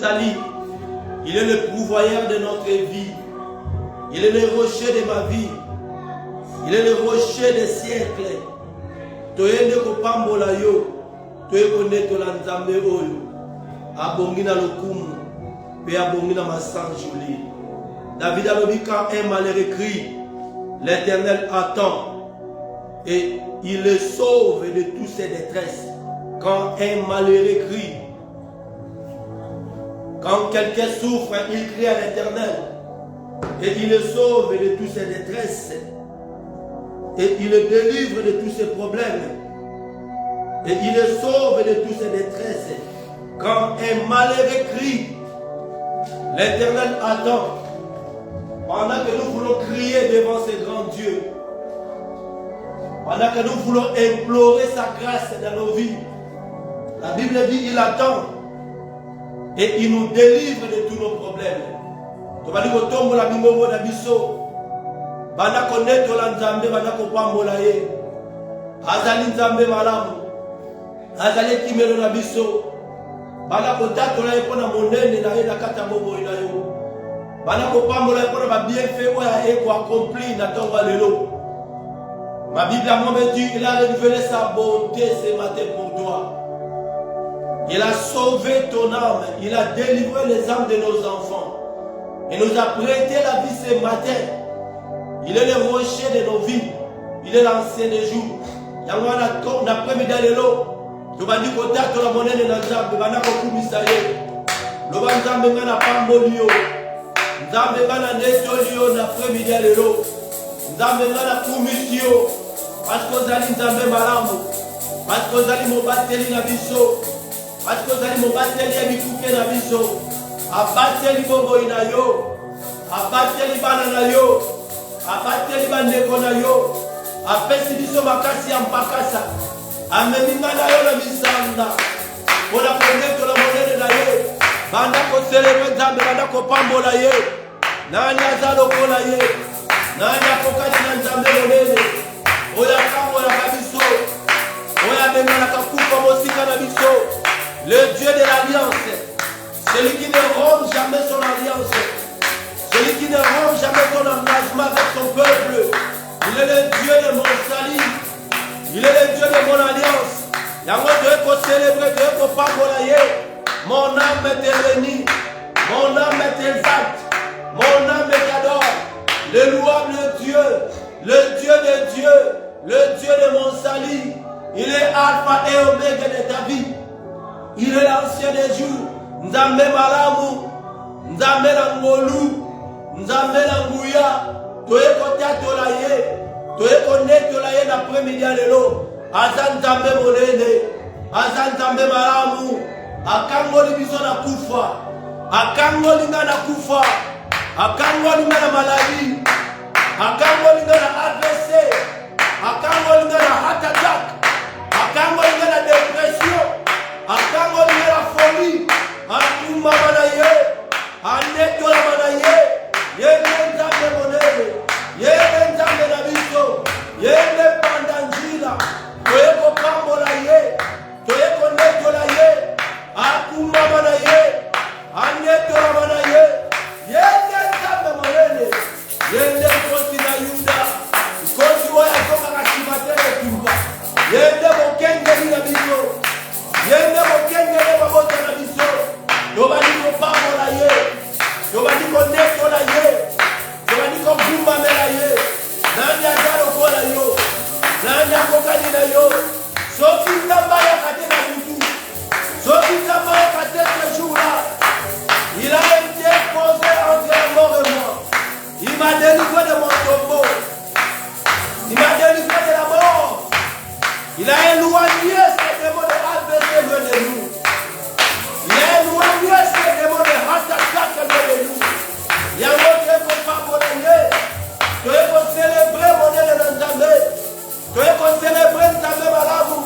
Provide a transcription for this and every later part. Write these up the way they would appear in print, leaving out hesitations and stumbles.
Mosali. Il est le pourvoyeur de notre vie. Il est le rocher de ma vie. Il est le rocher des siècles. Toyende kopambola yo. Toyekone tolanzambe oyo. Abongina lokumu. Pe abongina masanjuli. David alobi quand un malheureux crie, l'Éternel attend. Et il le sauve de toutes ses détresses. Quand un malheureux crie, quand quelqu'un souffre, il crie à l'Éternel. Et il le sauve de toutes ses détresses. Et il le délivre de tous ses problèmes. Et il le sauve de toutes ses détresses. Quand un malheureux crie, l'Éternel attend. Pendant que nous voulons crier devant ce grand Dieu, pendant que nous voulons implorer sa grâce dans nos vies, la Bible dit qu'il attend et il nous délivre de tous nos problèmes. Tu vas dire que tombe la bimbo d'abisso, bana connaître la nzambe, bana kopambola ye, azali nzambe malamu, azali kimelo d'abisso, bana kotato la epona monene na ye na kata bobo ina yo, bana kopambola epona ba bien fait oya eko accompli na tonga lelo. Ma Bible à moi me dit, il a révélé sa bonté ce matin pour toi. Il a sauvé ton âme. Il a délivré les âmes de nos enfants. Il nous a prêté la vie ce matin. Il est le rocher de nos vies. Il est l'ancien des jours. Yangwana l'après-midi de l'eau. Tu vas dire que tu as la monnaie de Nzambe. Tu vas dire que tu as le Nzambe ngana pambolio. Nzambe ngana netolio l'après-midi de l'eau. Nzambe ngana kumisio. Parce que vous allez Nzambe malamu. Parce que vous allez mobateli na biso. Parce que vous allez mobateli ya bikuke na biso. Abateli bobo ina yo. Abateli bana na yo. Abateli bandeko na yo. Apesi biso makasi ya mpakasa. Ameminga na yo na misanda. Pona kongeto la monene na ye. Banda ko célébrer Nzambe, banda ko pambola ye. Nani azalo kola ye. Nani akokati na Nzambe monene. Oya kambola kabiso. Oya bengana kakufa mosika na biso. Le Dieu de l'alliance. Celui qui ne rompt jamais son alliance. Celui qui ne rompt jamais son engagement avec son peuple. Il est le Dieu de mon salut. Il est le Dieu de mon alliance. Yango de célébrer, de pambola. Mon âme est bénie. Mon âme est exacte. Mon âme t'adore. Le louable Dieu. Le Dieu de Dieu. Le Dieu de mon salut. Il est Alpha et Omega de ta vie. Il est l'ancien des jours. Nzambe malamu. Nzambe langolu. Nzambe languya. Toye kotea tolaye. Toye kone tolaye l'après-midi à l'élo. Azan Nzambe monene. Azan Nzambe malamu. Akango libiso na kufa. Akango linga na kufa. Akango linga na maladie. Akango linga na AVC. Akango linga na heart attack. Akango linga na dépression. Akango linga na folie. Akuma manaye. Aneto la manaye. Yende Nzambe monene. Yende Nzambe na biso. Yende pandanjila. Toyeko pambola ye. Toyeko neto la ye. Akuma manaye. Aneto la manaye. Yende Nzambe monene. Yende kosi na Yuda. Kosi waya toka kachimatele tumba. Yende mokenge na biso. Yende mokenge na babota na biso. Nobody ko pambola ye. Nobody ko neto la ye. Nobody ko bumba mela ye. Nani azalo kola yo. Nani akokani na yo. Soki nzamba ya katena mutu. Soki nzamba ya katena jour-là. Il a été posé entre la mort et moi. Il m'a délivré de mon tombeau. Il m'a délivré de la mort. Il a éloigné ces démons de AVC loin de nous. Il a éloigné ces démons de heart attack loin de nous. Il y a un autre qui pas bonheur. Tu es célébrer mon Dieu de Nzambe. Tu es célébrer Nzambe malamu.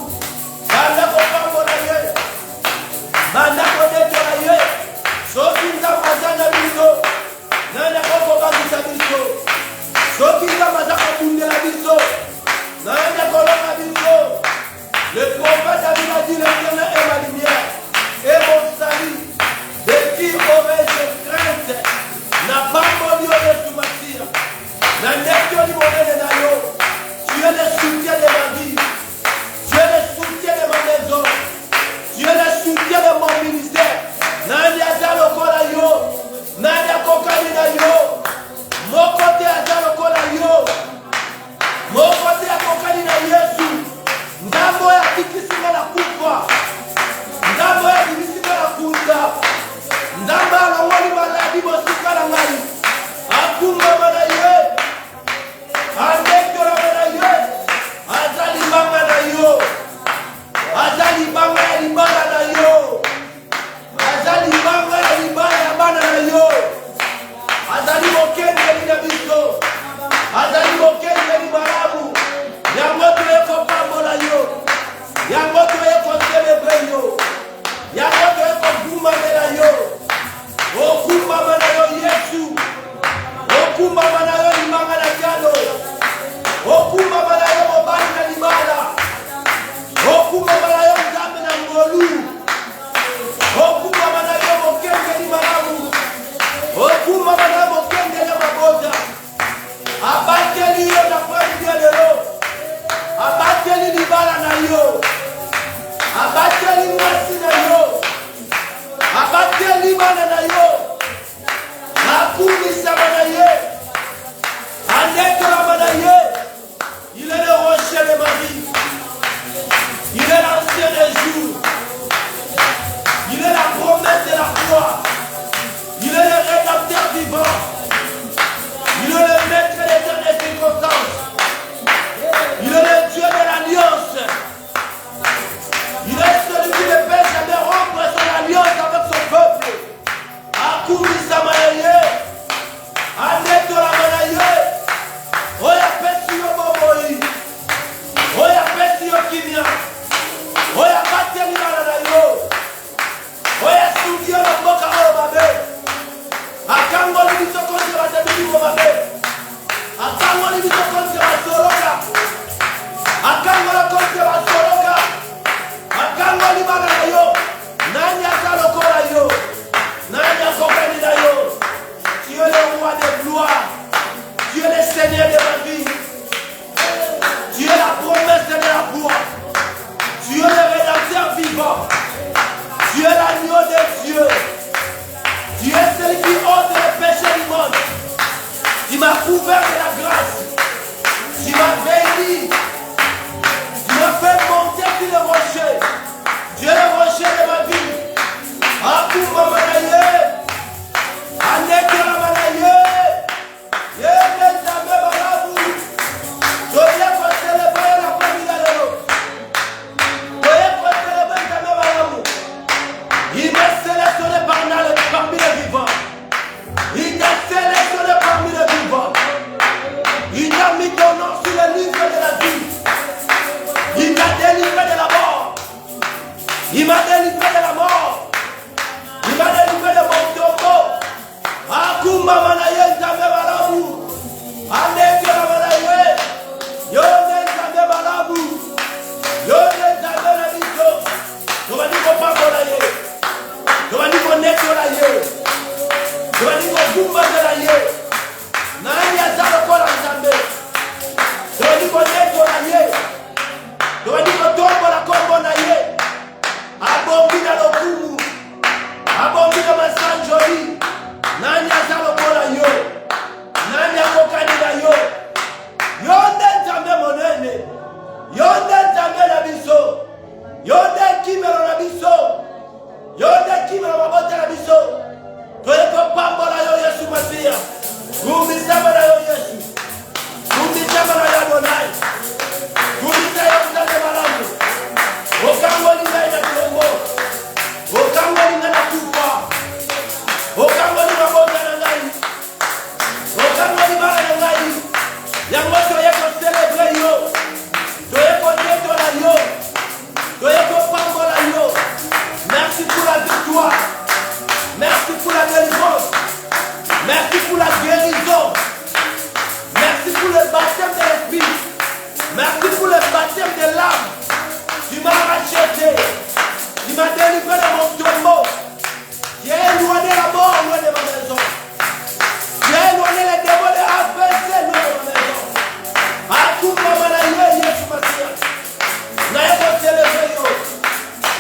akumisama na ye andetolama na ye oyo apesi yo bomoi oyo apesi yo kimia oyo abateli bana na yo oyo asungi yo na mboka oyo mabe akangoli biso konti batabili mabe akangoli biso konti basoloka akangola konti basoloka akangoli bana na yo nani aza lokola yo nani akokani na yo tu es le roi de gloire tu es le seigneur de ma vie tu es la promesse de la foi tu es le rédempteur vivant tu es l'agneau de Dieu tu es celui qui ôte les péchés du monde tu m'as couvert de la grâce tu m'as béni tu m'as fait monter sur le rocher tu es le rocher de ma vie Akuma manaye, anekera manaye, yeye nzambe balabu, toye ko célébrer la famille lelo, toye ko célébrer nzambe balabu. Il m'a sélectionné parmi les vivants, il t'a sélectionné parmi les vivants, il t'a mis ton nom sur le livre de la vie, il t'a délivré de la mort, il m'a délivré de la mort. Il m'a délivré de mon tombeau. Akuma manaye nzambe balabu. Anekera manaye. Yone nzambe balabu. Yone nzambe na biso. Tobandi kopambola ye. Tobandi konetola ye. Tobandi kogumbazela ye. Nani aza lokola nzambe. Tobandi konetola ye. Tobandi kotombola kombo na ye. Abongi na lokumu. Abongi na masanjoli. Nani aza lokola yo. Nani akokani na yo. Yonde nzambe monene. Yonde nzambe na biso. Yonde kimelo na biso. Yonde kimelo mabote na biso. Toye kopambola yo Yesu Masiya. Kumisama na yo Yesu. Kumisama na yo Adonai. Kumisa yo nzambe malamu. Okangoli ngai na kilombo. Okangoli ngai na kufa. Okangoli mabota na ngai. Okangoli bala na ngai. Yango toye ko célébrer yo. Toye ko netola yo. Toye ko pambola yo. Merci pour la victoire. Merci pour la délivrance. Merci pour la guérison. Merci pour le baptême de l'esprit. Merci pour le baptême de l'âme. Tu m'as racheté. Tu m'as délivré de mon tombeau. Tu as éloigné la mort loin de ma maison. Tu as éloigné les démons de AVC loin de ma maison. Akuma manaye Yesu Masiya. Naye ko célébrer yo.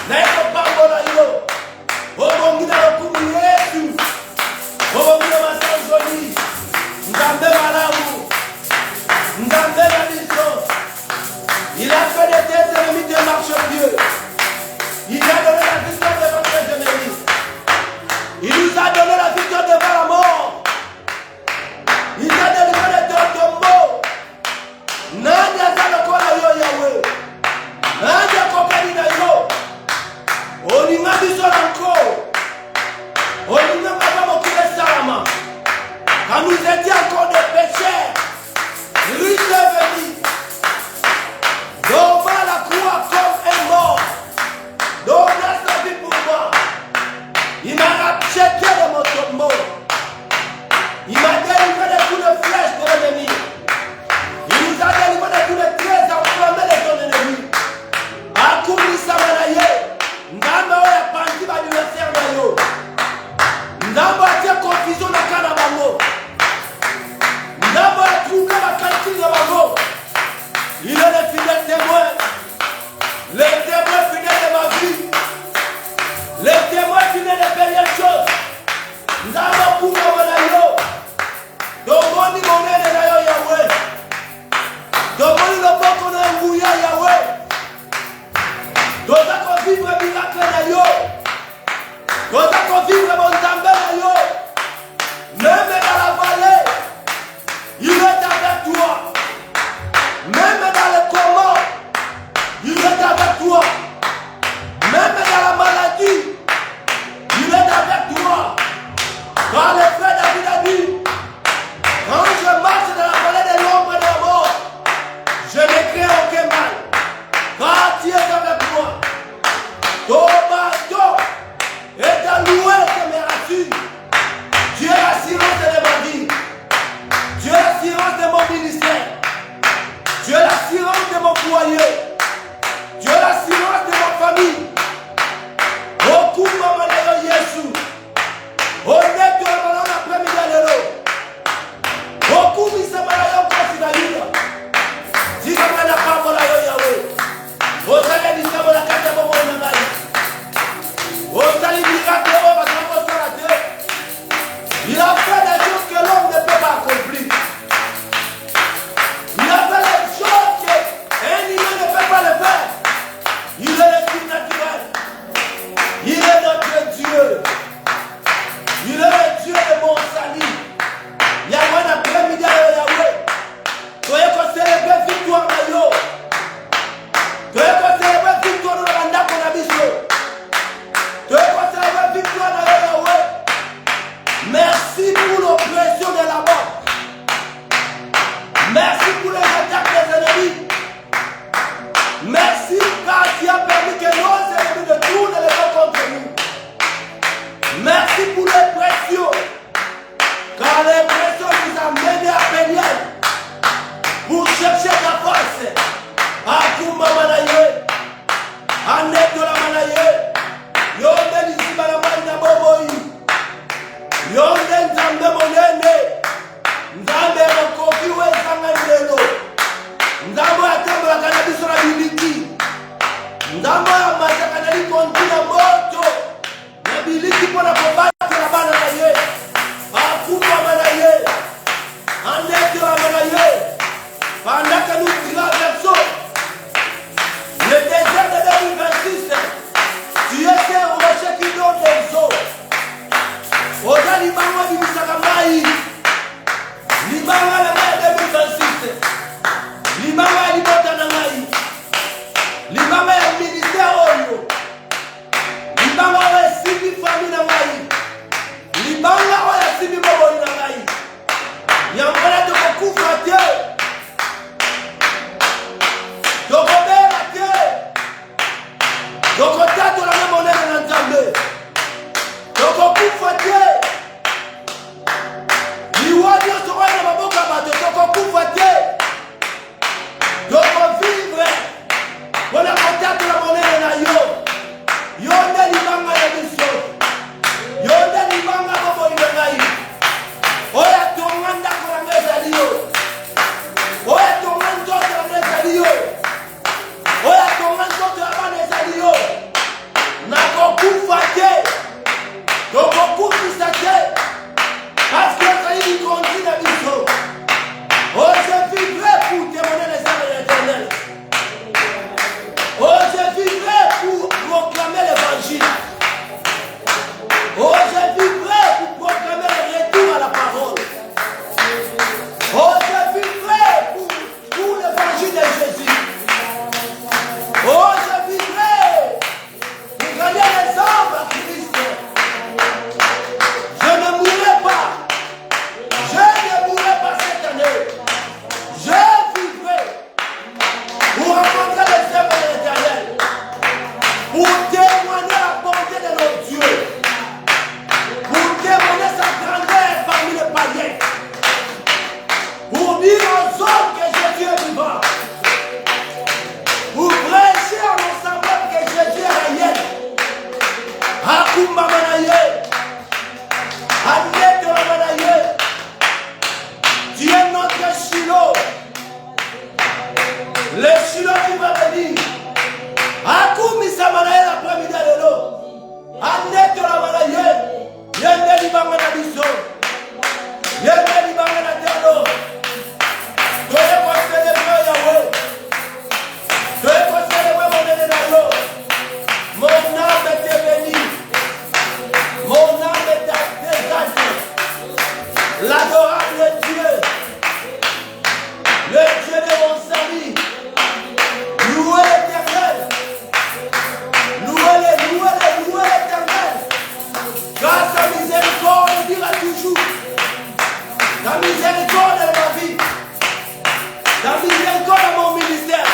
Naye ko pambola yo. Obongi na lokumu Yesu. Obongi na masanjoli. Nzambe malamu. Nzambe na biso. Il a fait de tes ennemis de marche Dieu. Il t'a donné la victoire devant tes ennemis. Il nous a donné la victoire devant la mort. Il t'a délivré de ton tombeau. Nani aza lokola yo Yahweh. Nani akokani na yo. Olinga biso nanko. Olinga baba mokile salama. Quand nous étions encore des pécheurs, lui est venu. Doma la croix comme un mort. Donna sa vie pour moi. Il m'a racheté de mon tombeau. Il m'a délivré de tous les flèches de l'ennemi. Il nous a délivré de tous les traits enflammés de ton ennemi. Akumi samanaye. Ndamba oya pandi ba adversaire na yo. Ndamba atie confusion na kana bango. est là-bas. Merci pour les attaques des ennemis. Merci car tu as permis que nos ennemis ne tournent les mains contre nous. Merci pour les pressions. Car les pressions nous ont menés à Péniel pour chercher ta face. Akuma Manaye, Anetola Manaye, Yonde Lizibala Marina Boboyi, Yonde Nzambe Monene, Nzambe Mokokiwe Zangandelo, Nzambe Atemba Kanabi Sora Biliki, Nzambe Amata Kanali Kontina Moto, Nabiliki Pona Kobati la Bana Naye, Akuma Manaye, Anetola Manaye, pendant que nous traversons le désert de 2026, tu es un rocher qui donne des eaux. Oda Libanga di Misakamai, Libanga la mer 2026, Libanga di Botanangai, Libanga ya ministère Oyo, Libanga ya Sibi famille Nangai, Libanga ya Sibi Bobo Nangai, Yambala de beaucoup fratier. Donc on est là, donc on tâte la même monnaie de l'entendre. Donc on coupe fatigué. L'Iwadio sera dans ma boca batte. Donc on coupe fatigué. Donc on vivre. On a contact la monnaie de l'Ayo. Yonde l'Ibanga de mission. Yonde l'Ibanga Bobo Ibengaï. Oya Tonganda Koranga Zalio. Oya Tonganda Koranga Zalio. Oya Tonganda Koranga Zalio. Nako Koufake. Donc on coupe Isake. Parce que ça y est, il continue à vivre. Oh, je vivrai pour témoigner les âmes de l'Éternel. Oh, je vivrai pour proclamer l'évangile. Oh, je vivrai pour proclamer le retour à la parole. Oh, je vivrai pour l'évangile de Jésus. Oh, je vivrai pour gagner les âmes à Christ. Je ne mourrai pas. Je ne mourrai pas cette année. Je vivrai pour rencontrer les œuvres de l'Éternel. Pour témoigner la bonté de notre Dieu. Pour témoigner sa grandeur parmi les païens. Pour dire aux hommes que Jésus est vivant. Pour prêcher à nos semblables que Jésus est réel. Akumba Manaye. Annette Manaye. Tu es notre Shiloh. Le Shiloh qui va venir. Akumi Samanaye l'après-midi de l'eau. Annette Manaye. Yende Libanga na biso. Yende Libanga na terre. Tu es pour célébrer Yahweh. Tu es pour célébrer mon élément. Mon âme est bénie. Mon âme est exaltée. L'adorable Dieu. Le Dieu de mon salut. Louez l'Éternel. Louez l'Éternel. Car sa miséricorde dira toujours. La miséricorde de ma vie. La miséricorde de mon ministère.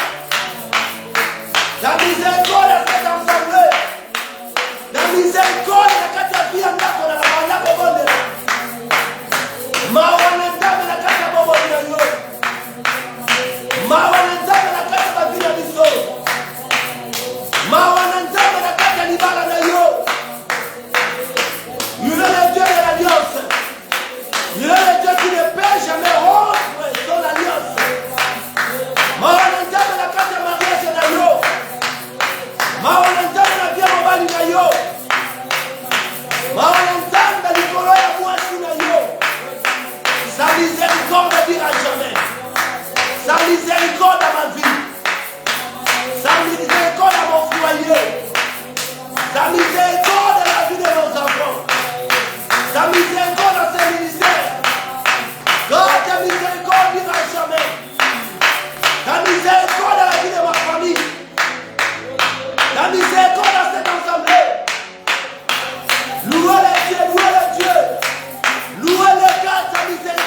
La miséricorde de cette assemblée. La miséricorde de la vie en la bonne. Mawanenda de la casa bonne. Mawanenda de la casa de biso. Mawanenda de la casa libala na yo. Il est le Dieu de l'alliance. Il est le Dieu qui ne peut jamais rompre son alliance. Mawanenda de la casa mariage na yo. Mawanenda de la vie mobali na yo. Mawanenda de l'ikolo ya mwasi na yo. Sa miséricorde ne dira jamais. Sa miséricorde à ma vie. Sa miséricorde à mon foyer. Sa miséricorde à la vie de nos enfants. Sa miséricorde à ses ministères. God, ta miséricorde ne dira jamais. Ta miséricorde à la vie de ma famille. Ta miséricorde à cette assemblée. Louez le Dieu, louez le Dieu. Louez le Dieu, sa miséricorde.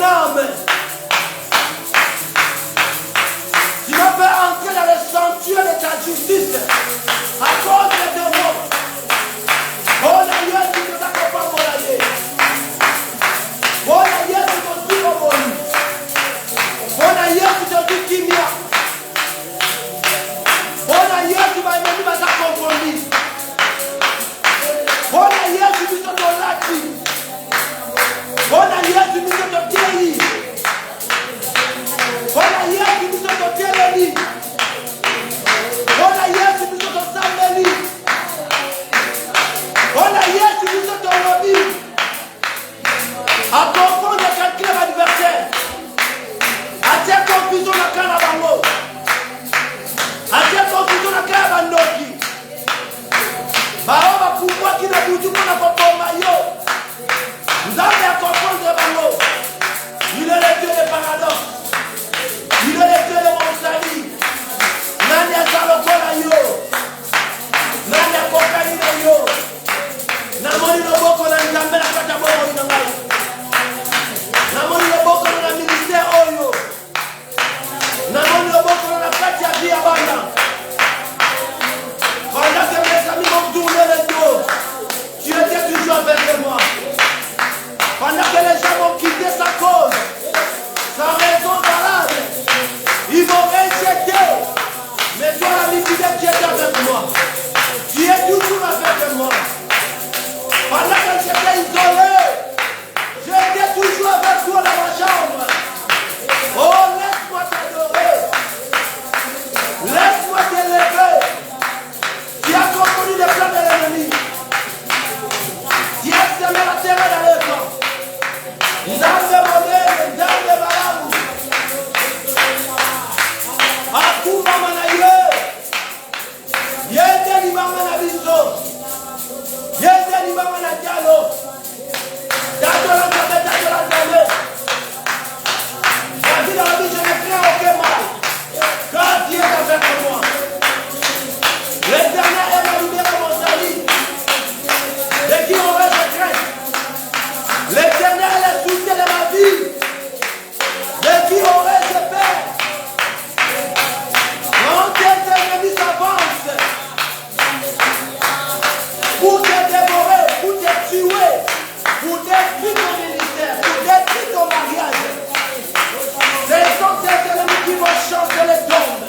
âme. Tu vas faire entrer dans le sanctuaire de ta justice à cause de tes mots. Oh la Dieu, tu ne t'accompagnes pas pour la vie. Oh la Dieu, tu te dis au monde. Oh la Dieu, tu te dis qui vient. Oh la Dieu, tu vas venir à ta compromis. Oh la Dieu, tu dis que ton lati. Oh la Dieu, tu dis que ton télé. Oh la Dieu, tu dis que ton télé. Oh la Dieu, tu dis que ton samedi. Oh la Dieu, tu dis que ton lobby. À confondre quelqu'un adversaire. À tes confusions la canabango. À tes confusions la canabandoki. Baoba pourquoi qui n'a bouti qu'on a pas pour maillot. Vous avez à confondre bango. Il est le Dieu des paradoxes. Il est le Dieu de mon salut. Nani a salokola yo. Nani a kokaina yo. Namoni no boko na nzambe na kata bobo ina ngai. Namoni no boko na ministère oyo. Namoni no boko na kati ya via banda. Pendant que mes amis m'ont tourné le dos, tu étais toujours avec moi. Pendant que les gens m'ont quitté sa cause, sans raison valable, ils m'ont rejeté. Mais toi, l'ami fidèle, tu étais avec moi. Tu es toujours avec moi. Pendant que j'étais isolé, j'étais toujours avec toi dans ma chambre. Oh, laisse-moi t'adorer. Laisse-moi t'élever. Tu as compris les plans de l'ennemi. Tu as semé la terre dans les camps. Nzambe modèle, Nzambe balamu. Akuma manaye. Yende limama na biso. Yende limama na dialo. Dadola Nzambe, dadola Nzambe. La vie dans la vie, je ne crains aucun mal. Car Dieu est avec moi. L'Éternel est ma lumière et mon salut. De qui aurais-je crainte? L'Éternel est le soutien de ma vie. De qui aurais-je peur? Quand tes ennemis s'avancent pour te dévorer, pour te tuer, pour détruire ton ministère, pour détruire ton mariage, ce sont ces ennemis qui vont changer les tombes.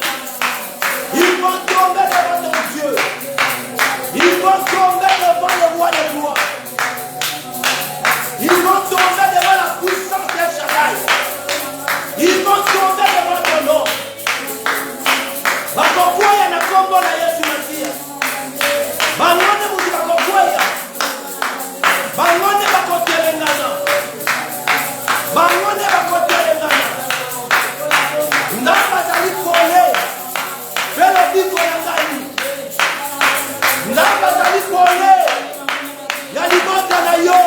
Ils vont tomber devant ton Dieu. Ils vont tomber devant le roi des rois. Ils vont tomber devant la puissance des Shaddai. Ils vont tomber devant ton nom. Bakokwaya na kombo na Yesu Masia. Bangone muti bakokwaya. Bangone bakotelengana. Bangone bakotelengana. Ndamba zali kole. Felo biko ya ngai. Ndamba zali kole. Ya libota na yo.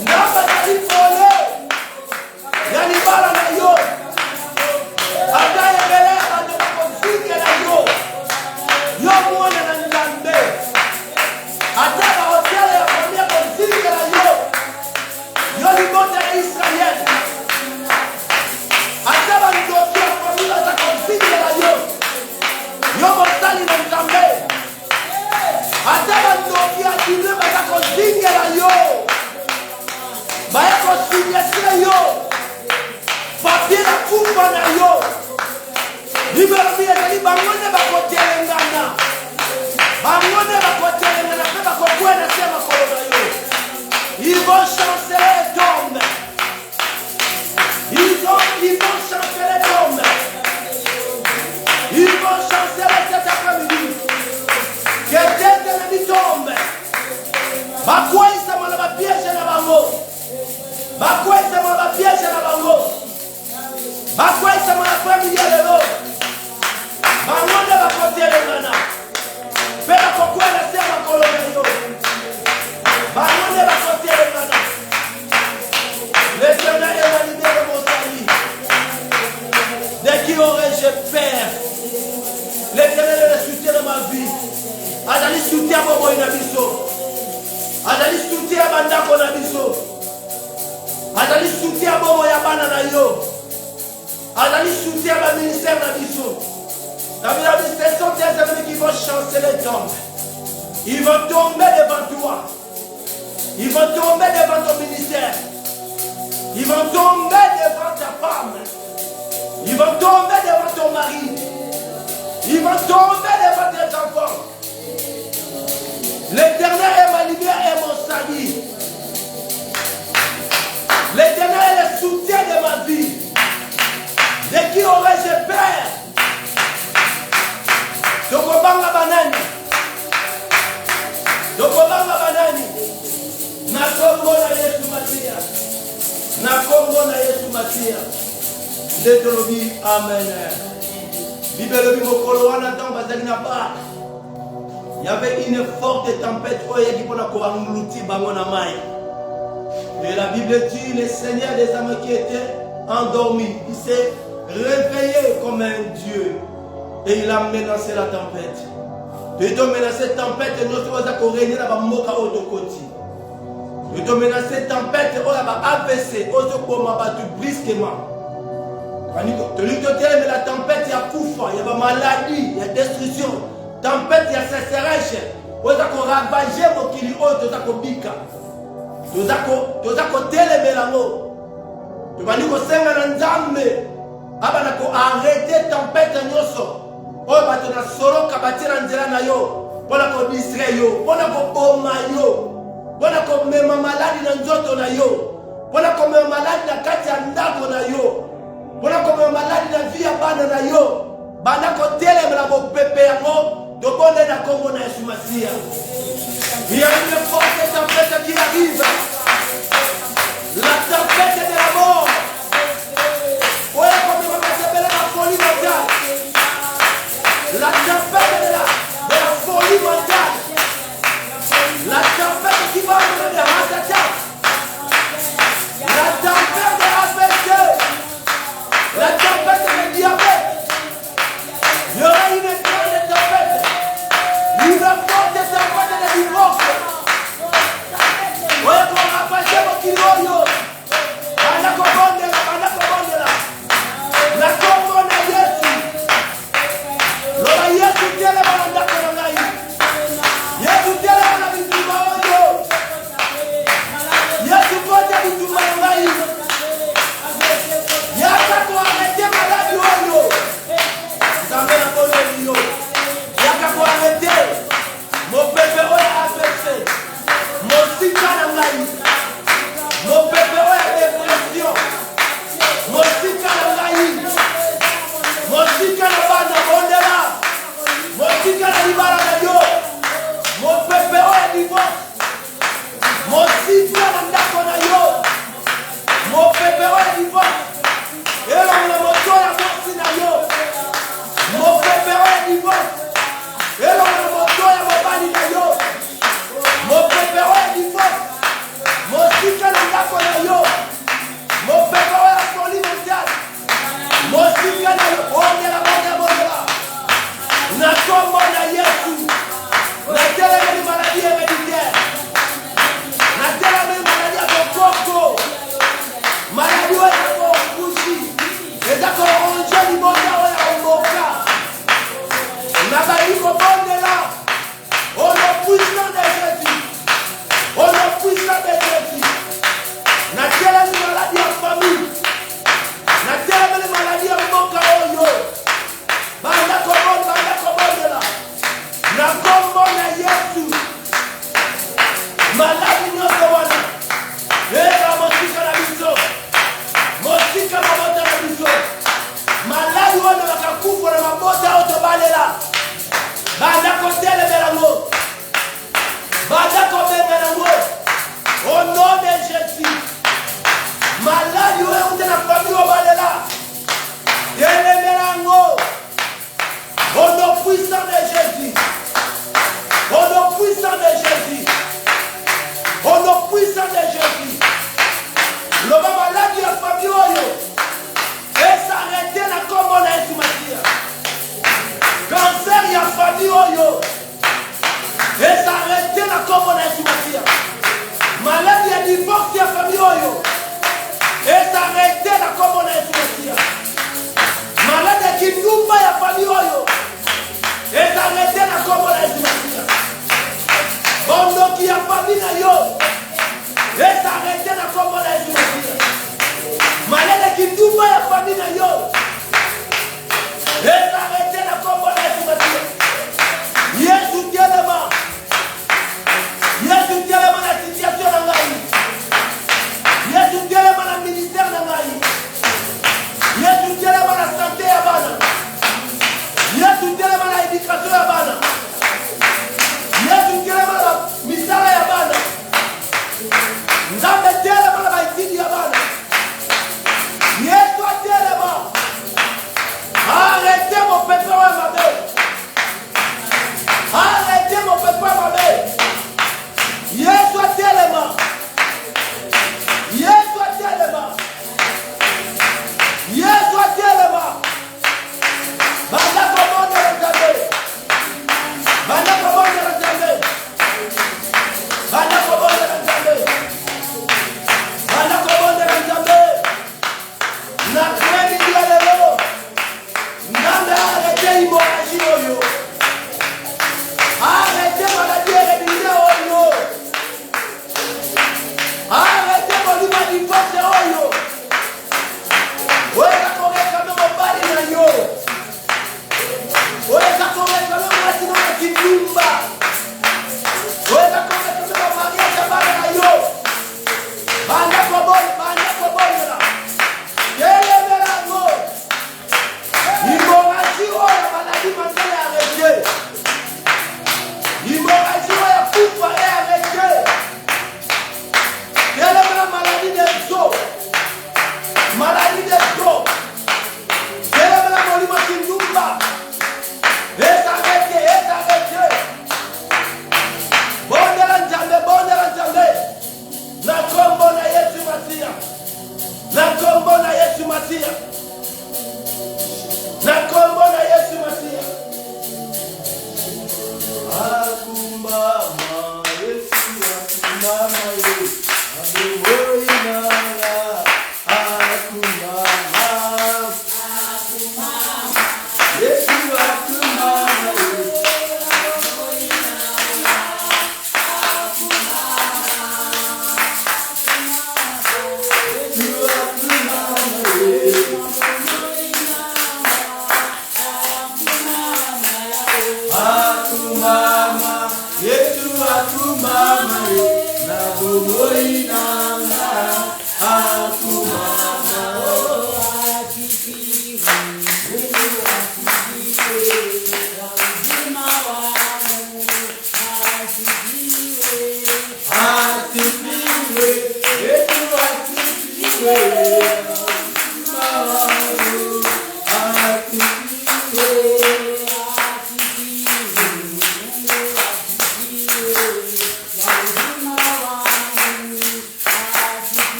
Ndamba zali kole. Ya libala na yo. Ataye bele ando konfike na yo. Yo muone na Nzambe. Ataba hotel ya familia konfike na yo. Yo libota ya Israel. Ataba ndoki ya familia za konfike na yo. Yo mostali na Nzambe. Ataba ndoki ya kilema za konfike na yo. Baya konfike yo. Papier la kufa na yo. Libéré ezali bangone bakotelengana. Bangone bakotelengana pe bakokwena se makolo na yo. Ils vont chanceler les tombes. Ils vont chanceler les tombes. Ils vont chanceler cet après-midi. Que tes ennemis tombent. Bakwesa mala bapiège na bango. Bakwesa mala bapiège na bango. Bakwesa mala famille lelo. Bangone bakotelengana. Pe bakokwena se makolo na yo. Bangone bakotelengana. L'Éternel est ma lumière et mon salut. De qui aurais-je peur? L'Éternel est le soutien de ma vie. Adali soutien à Bobo Inabiso. Adali soutien à Bandako Nabiso. Adali Azali soutien bon ya bana na yo. Azali soutien ba ministère na biso. La Bible dit ce sont tes ennemis qui vont chanceler tomber. Ils vont tomber devant toi. Ils vont tomber devant ton ministère. Ils vont tomber devant ta femme. Ils vont tomber devant ton mari. Ils vont tomber devant tes enfants. L'Éternel est ma lumière et mon salut. L'Éternel est le soutien de ma vie. De qui aurais-je peur? Tokobanga banani. Tokobanga banani. Na Kongo na Yesu Masia. Na Kongo na Yesu Masia. Détolobi, amen. Bibelobi mokolo wana tant bazali na ba. Il y avait une forte tempête qui pour la engloutir bango na mai. Et la Bible dit le Seigneur des âmes qui était endormi, il s'est réveillé comme un Dieu et il a menacé la tempête. Tu dois menacer la tempête et nous sommes à régner la moka autocoti. Tu dois menacer la tempête et on va APC, on se combat brusquement. Tu lui dis mais la tempête il y a koufa, il y a maladie, il y a destruction. Tempête il y a sécheresse. On va ravager mon kili auto za kobika. Toza kotelemela ngo. Tobandi kosenga na Nzambe abana ko arrêter tempête nyoso. Oyo bato na soloka batira nzela na yo pona ko distraire yo, pona ko boma yo, pona ko mema maladi na nzoto na yo, pona ko mema maladi na kati ya ndako na yo, pona ko mema maladi na vie ya bana na yo. Bana ko telemela bo pepe yango tobonde na Kongo na Yesu Masia. Il y a une forte tempête qui arrive. La tempête de la mort. Oui, comme on s'appelle la folie mondiale. La tempête de la folie mondiale. La tempête qui va amener des ratatas. La tempête de l'APC. La tempête de diabète. Il y aura une grande tempête. Une forte tempête de divorce. Oui, comme on a mon kiloyo. La Congo na Yesu. Lola Yesu tele bana ndako na ngai. Yesu tele bana bituma oyo. Yesu kote bituma ngai. Yaka ko arrêter maladi oyo. Nzambe na kono yo. Yaka ko arrêter. Mo pepe oyo APC. Mo sika na ngai. Mo pepe oyo dépression. Mo sika na ngai. Mosika na bana bondela. Mosika na libara na yo. Mo pepe oya divorce. Mosika na ndako na yo. Mo pepe oya divorce. Elo na moto ya mosi na yo. Mo pepe oya divorce. Elo na moto ya mobali na yo. Mo pepe oya divorce. Mosika na ndako na yo. Mo pepe oya folie mondiale. Mosika na yo. Bondela. Na Kongo na Yesu. Na teleme ni maladie héréditaire. Na teleme ni maladie ya bokoko. Maladie oyo ya kokushi. Eza koronge libonda oyo ya omboka. Na bayi kobondela. Au nom puissant de Jésus. Au nom puissant de Jésus. Na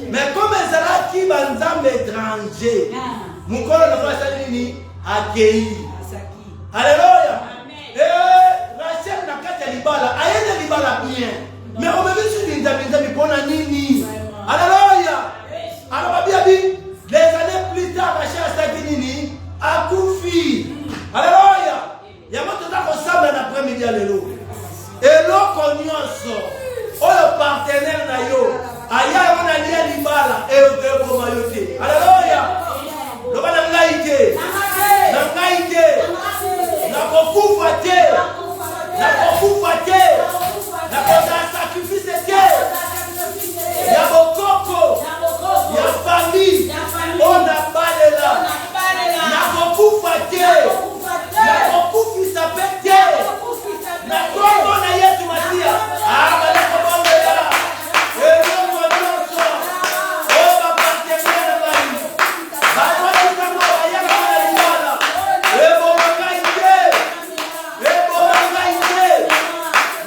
Mais comme ça qui va nous étranger, mon corps ne va pas accueillir. Alléluia. Et Rachel n'a qu'à te libala, aïe libala bien. Mais on me dit sur l'inzami pour la nini. Alléluia. Alors bien dit, les années plus tard, Rachel a stagné nini, a Koufi. Alléluia. Il y a maintenant qu'on s'aime l'après-midi, alléluia. Et l'eau qu'on y en sort. Oh le partenaire na yo aya on a lié libala et au debo mayote alléluia le bana ngaite na ngaite na kokufa te na koza sacrifice te ya bokoko ya famille on a balela na kokufa te na kokufisa pete na kongo na yetu matia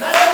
Now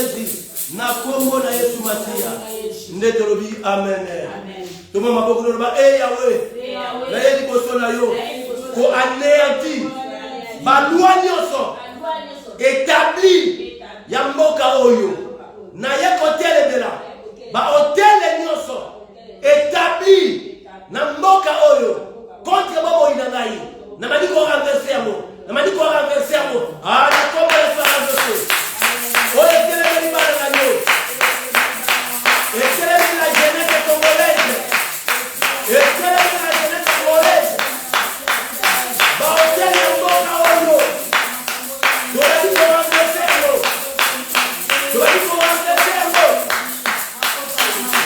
Jésus. Na kombo na Yesu Masia. Ndetolobi amen. Toma maboko no ba Yahweh. Na yeli kosola yo. Ko anéanti. Ba loi nyonso. Établi ya mboka oyo. Na ye kotele bela. Ba hôtel nyonso. Établi na mboka oyo. Contre bobo inangai. Na madiko renverser mo. Na madiko renverser mo. Ah, na kombo ya renverser. Oye, quelle est la l'agneau? Et quelle est la jeunesse congolaise? Et quelle est la jeunesse congolaise? Bah, on tient le bon kaolo. Tu vas dire qu'on va faire l'eau. Tu vas dire qu'on va faire l'eau.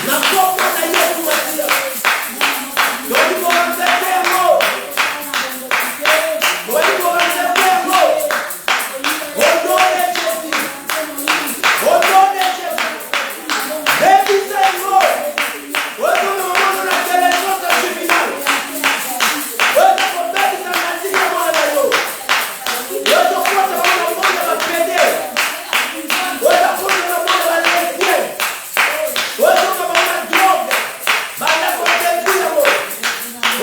La porte on a eu pour dire. Tu vas dire qu'on va faire l'eau. Tu vas dire qu'on va faire l'eau. Au nom de Jésus. Au nom de Jésus. Baby say no. Wewe kama mwana na telesota final. Wewe kwa baby sana sisi mwana yo. Wewe kwa mwana wa pede. Wewe kwa mwana wa lesbian. Wewe kwa mwana drogue. Bana kwa tembia mo.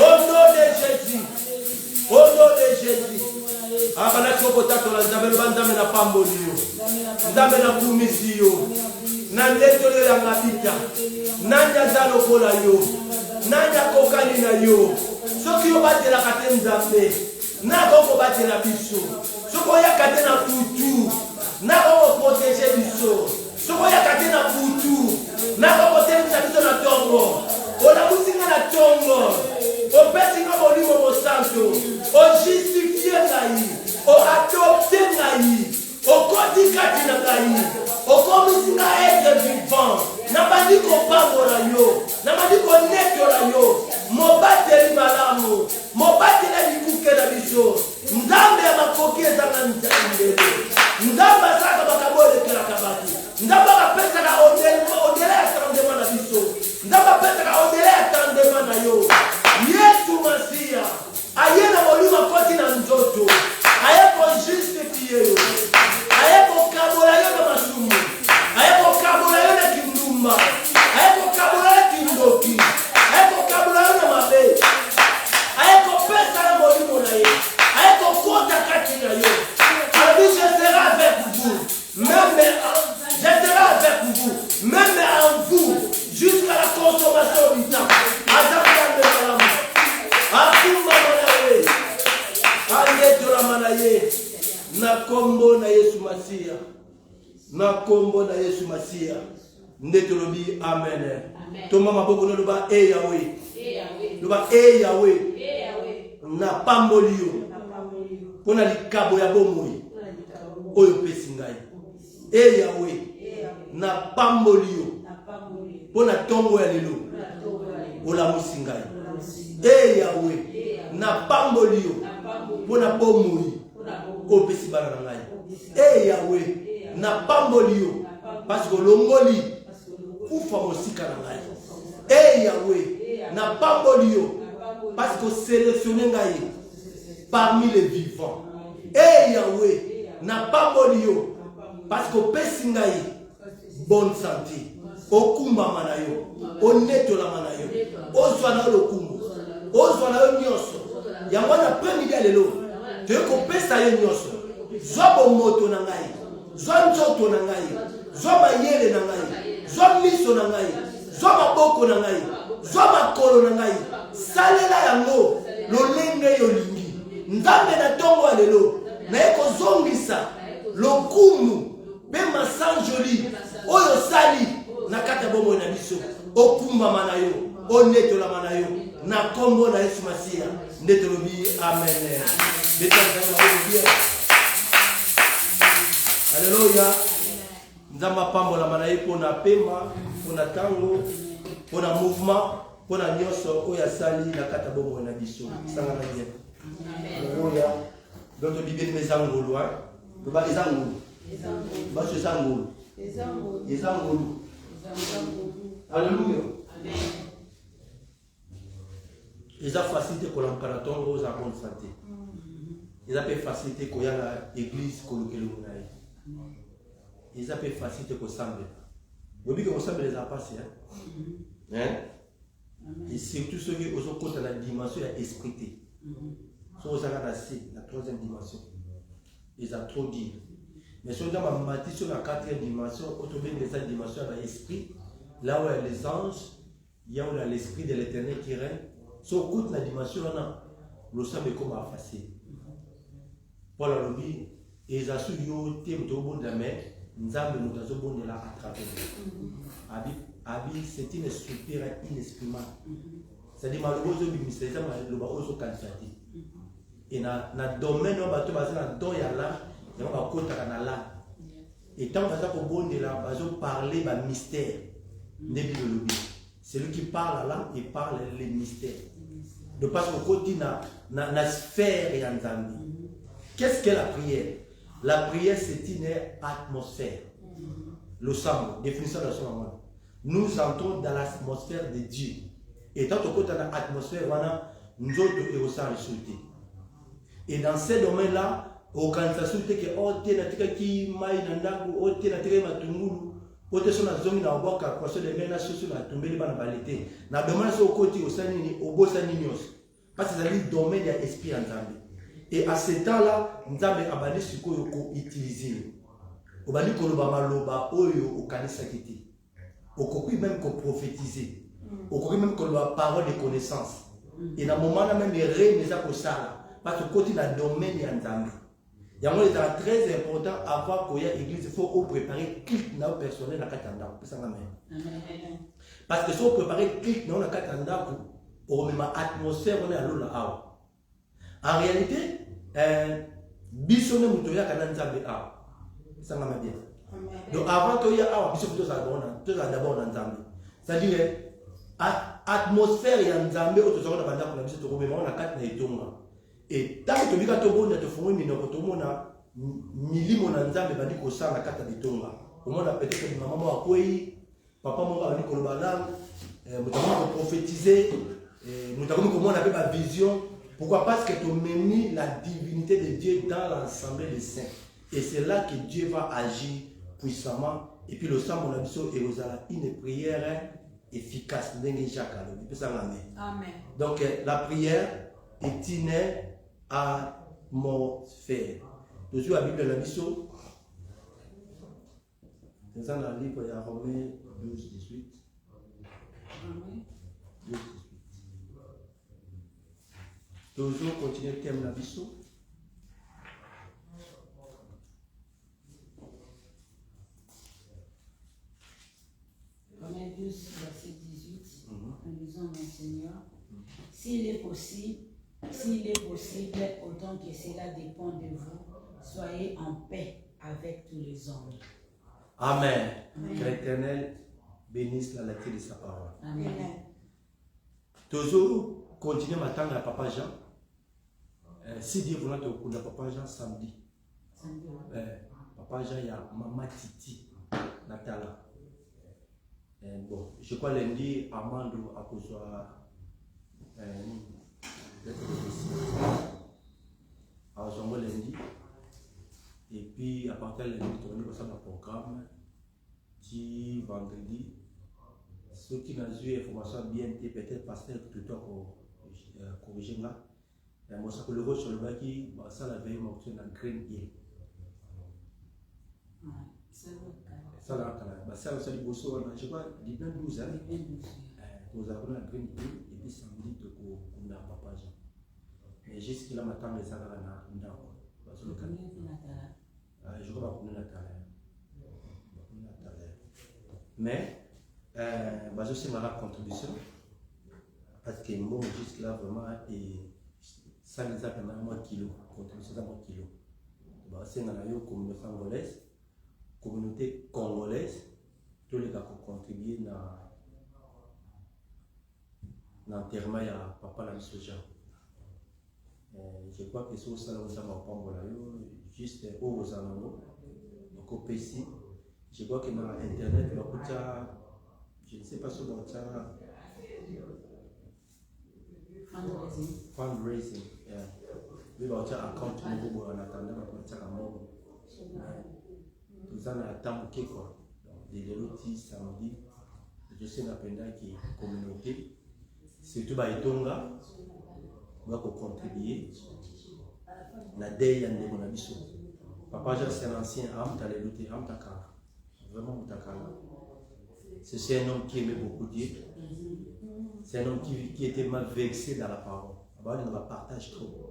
Au nom de Jésus. Au nom de Jésus. Abana choko tato la nzambe banzambe na pamboliyo. Nzambe na kumisiyo. Na ndetolo ya ngabita. Nanya zalo kola yo. Nanya kokani na yo. Soki yo batela kate nzambe. Na koko batela biso. Soko ya kate na kutu. Na koko protéger biso. Soko ya kate na kutu. Na koko temisa biso na tongo. Ola musinga na tongo. O pesinga molimo mo santo. O justifie ngai. O adopte ngai. O koti kati na ngai. O komisinga être vivant. Nabandi ko pambola yo. Nabandi ko neto la yo. Mobateli malamu. Mobateli likuke na biso. Nzambe ya makoki ezanga nzambe. Nzambe saka bakabole kala kabati. Nzambe kapesa ka odele atendement na biso. Nzambe kapesa ka odele atendement na yo. Yesu Masia. Ayena molimo koti na nzoto. Ayeko justifie yo. Ayeko kabola yo na masumu. Ayeko kabola yo na kindumba. Ayeko kabola yo kindoki. Ayeko kabola yo na mabe. Ayeko pesa na molimo na ye. Ayeko kota kati na yo. Je serai avec vous. Même je serai avec vous. Même en vous. Jusqu'à la consommation du temps. Azaka de salamu. Akuma manaye. Aleto la manaye. Na kombo na Yesu Masia. Na kombo na Yesu Masia. Ndetolobi amen. Toma maboko no loba Yahweh. Loba Yahweh. Na pambolio. Pona likabo ya bomoi. Oyo pesi ngai. Yahweh. Na pambolio. Pona tongo ya lelo. Ola musingai. Yahweh. Na pambolio. Pona bomoi. Kopesi bana na ngai. Yahweh. Na pambolio. Parce que longoli ufa mosika na ngai. Yahweh. Na pambolio. Parce que sélectionner ngai parmi les vivants. Yahweh. Na pambolio. Parce que pesi ngai bonne santé. Okumba manayo. Onetola manayo. Ozwa na lokumu. Ozwa na yo nyonso. Yango na premier lelo. Tu ko pesa yo nyonso. Zwa bomoto na ngai. Zwa nzoto na ngai. Zwa mayele na ngai. Zwa miso na ngai. Zwa maboko na ngai. Zwa makolo na ngai. Salela yango lolenge yo lingi. Nzambe na tongo lelo. Na eko zongisa lokumu pe masanjoli oyo sali na kata bomo na biso. Okumba manayo. Onetola manayo. Na kombo na Yesu Masia. Ndetolobi amen. Alléluia. Nzamba pambola manaye pona pema, pona tango, pona mouvement, pona nyonso oya sali na kata bomo na biso. Sanga na bien. Alléluia. Donc le Bible mes angolo hein. Le ba les angolo. Ba ce angolo. Les angolo. Alléluia. Amen. Ils ont facilité pour l'emparaton aux en bonne santé. Ils ont fait facilité pour l'église. ils appellent facile que semble. Vous voyez que semble les a passés. Et surtout ceux qui ont côté la dimension de l'esprit. Ceux qui ont la troisième dimension. Ils ont trop dit. Mais si on a sur la quatrième dimension, autour de cette dimension de l'esprit, là où il y a les anges, il y a l'esprit de l'éternel qui règne. Si on écoute la dimension, le sang est comme facile. Paul a dit, et ils ont su de la mer, nous avons de là à travers. C'est une structure inexprimable. C'est-à-dire que le ministère est le bas qualifié. Et dans le domaine où on va dans là, on va côté là. Et tant que ça pour de là, on va parler de mystère. C'est lui qui parle là, il parle les mystères. De parce qu'au côté dans la sphère et en Zambie. Qu'est-ce que la prière? La prière, c'est une atmosphère. Le sang, définition de son moment. Nous entrons dans l'atmosphère de Dieu. Et tant que dans l'atmosphère, nous autres, nous sommes résultés. Et dans ce domaine-là, organisation qui est qui parce que c'est le domaine de l'esprit en Zambie. Et à ce temps-là, nous avons utilisé. Nous avons même prophétiser. Nous même parole de connaissance. Et dans le moment là même, les règles pour ça. Parce que côté dans le domaine de Zambie. Il y a très important avant qu'il y ait l'église, il faut préparer clic dans le personnel dans le Katanda. Parce que si on prépare clic dans le Katanda, on met l'atmosphère, on est à l'eau là. En réalité, bisonne moutoya kanan Zambé a. Ça m'a bien. Donc avant qu'il y ait un bisonne d'abord dans Zambé. C'est-à-dire, l'atmosphère est en Zambé, au tour de la bande pour la visite au moment, on a 4 naïtonga. Et tant que tu as te fondre, mais on a millimon en Zambé, va dire qu'on sent la 4 naïtonga. Au moins, peut-être que maman a coué, papa m'a dit qu'on va prophétiser, nous avons comment on appelle ma vision. Pourquoi? Parce que tu as mis la divinité de Dieu dans l'ensemble des saints. Et c'est là que Dieu va agir puissamment. Et puis le sang, mon ami, est une prière efficace. Amen. Donc la prière est une atmosphère. Je suis à la Bible de la mission. C'est dans le livre de Romains 12, 18. 12, 18. Toujours continuer le thème de la mission. Romains 12, verset 18. Nous disons, mon Seigneur, s'il est possible, autant que cela dépend de vous, soyez en paix avec tous les hommes. Amen. Que l'Éternel bénisse la lecture de sa parole. Amen. Toujours continuer m'attendre à Papa Jean. Si Dieu voulait te Papa Jean samedi. Papa Jean, il y a Maman Titi, Natala. Bon, je crois lundi, Amando a posé à lundi. Et puis à partir de lundi, on va faire un programme. Qui vendredi, ceux qui n'ont eu information bien, peut-être pasteur tout le temps corriger là. Et moi, ça que le rôle sur le bas qui, ça la veille, m'a obtenu dans Green Hill. Ça là, ça c'est du bosso, je crois, il y a 12 ans. Nous avons la Green Hill et puis samedi, on a Papa Jean. Mais jusqu'à là, maintenant, les salles là, on a. Je crois qu'on a Nathalie. Mais, je sais ma contribution. Parce que moi, jusque-là, vraiment, ça les a quand même moins kilo. Contribution à moins kilo. C'est dans la communauté angolaise, communauté congolaise, tous les gars qui ont contribué dans l'enterrement à Papa la Soja. Je crois que c'est ça, on va pas juste aux alentours, donc au PC. Je crois que dans Internet, je ne sais pas si on a fundraising. Oui, on a un compte nouveau en attendant, on a un mot. ça n'a temps que quoi. Des lotis samedi, je sais napenda qui communauté, surtout bah Etonga, va contribuer. La deuil en démon abisso. Papa c'est un ancien âme t'as les lutter, âme takala. Vraiment mutakala. C'est un homme qui aimait beaucoup Dieu. C'est un homme qui était mal vexé dans la parole. Il nous partage trop.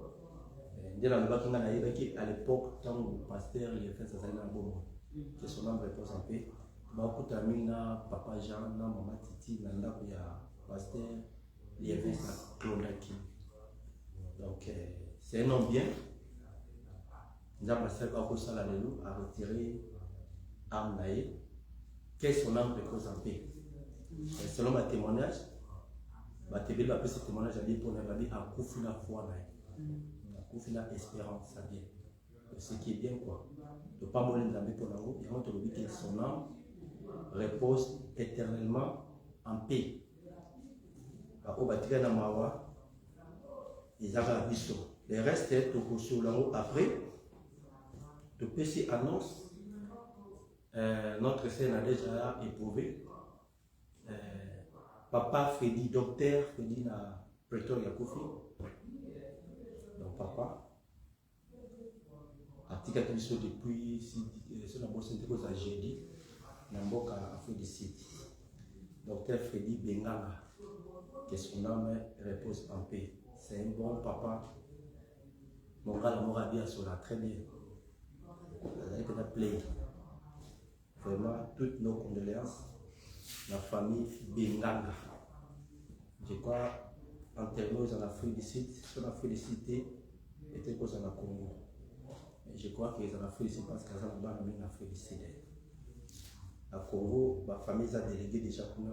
À l'époque, quand le pasteur il a fait ça, il a bon. Que son âme repose en paix. Papa Jean, maman Titi, Nanda, il y a pasteur, il y avait ça, Klonaki. Donc, c'est un homme bien. Nous avons passé à retirer âme naïe. Que son âme repose en paix. Selon ma témoignage, ma TV va ce témoignage à dire pour la vie à Koufina la foi. Koufina espérance, ça vient. Ce qui est bien quoi. Ne pas mourir dans la vie pour la route, il montre que son âme repose éternellement en paix. Le reste est au sur après. Le péché annonce. Notre scène a déjà éprouvé. Papa Freddy, docteur Freddy na Pretoria Kofi. Donc papa a tika kiso depuis si la bosse était cause à jeudi na mboka Afrique du Sud. Docteur Freddy Benganga, que son âme repose en paix. C'est un bon papa. Mon gars la mort bien sur la très bien. Avec la play. Vraiment toutes nos condoléances. La famille Benganga. Je crois en termes en Afrique du Sud, sur l'Afrique du Sud était cause en Congo. Je crois qu'ils en Afrique du Sud parce qu'ils ont en Afrique du Sud. À Congo, ma famille a délégué déjà pour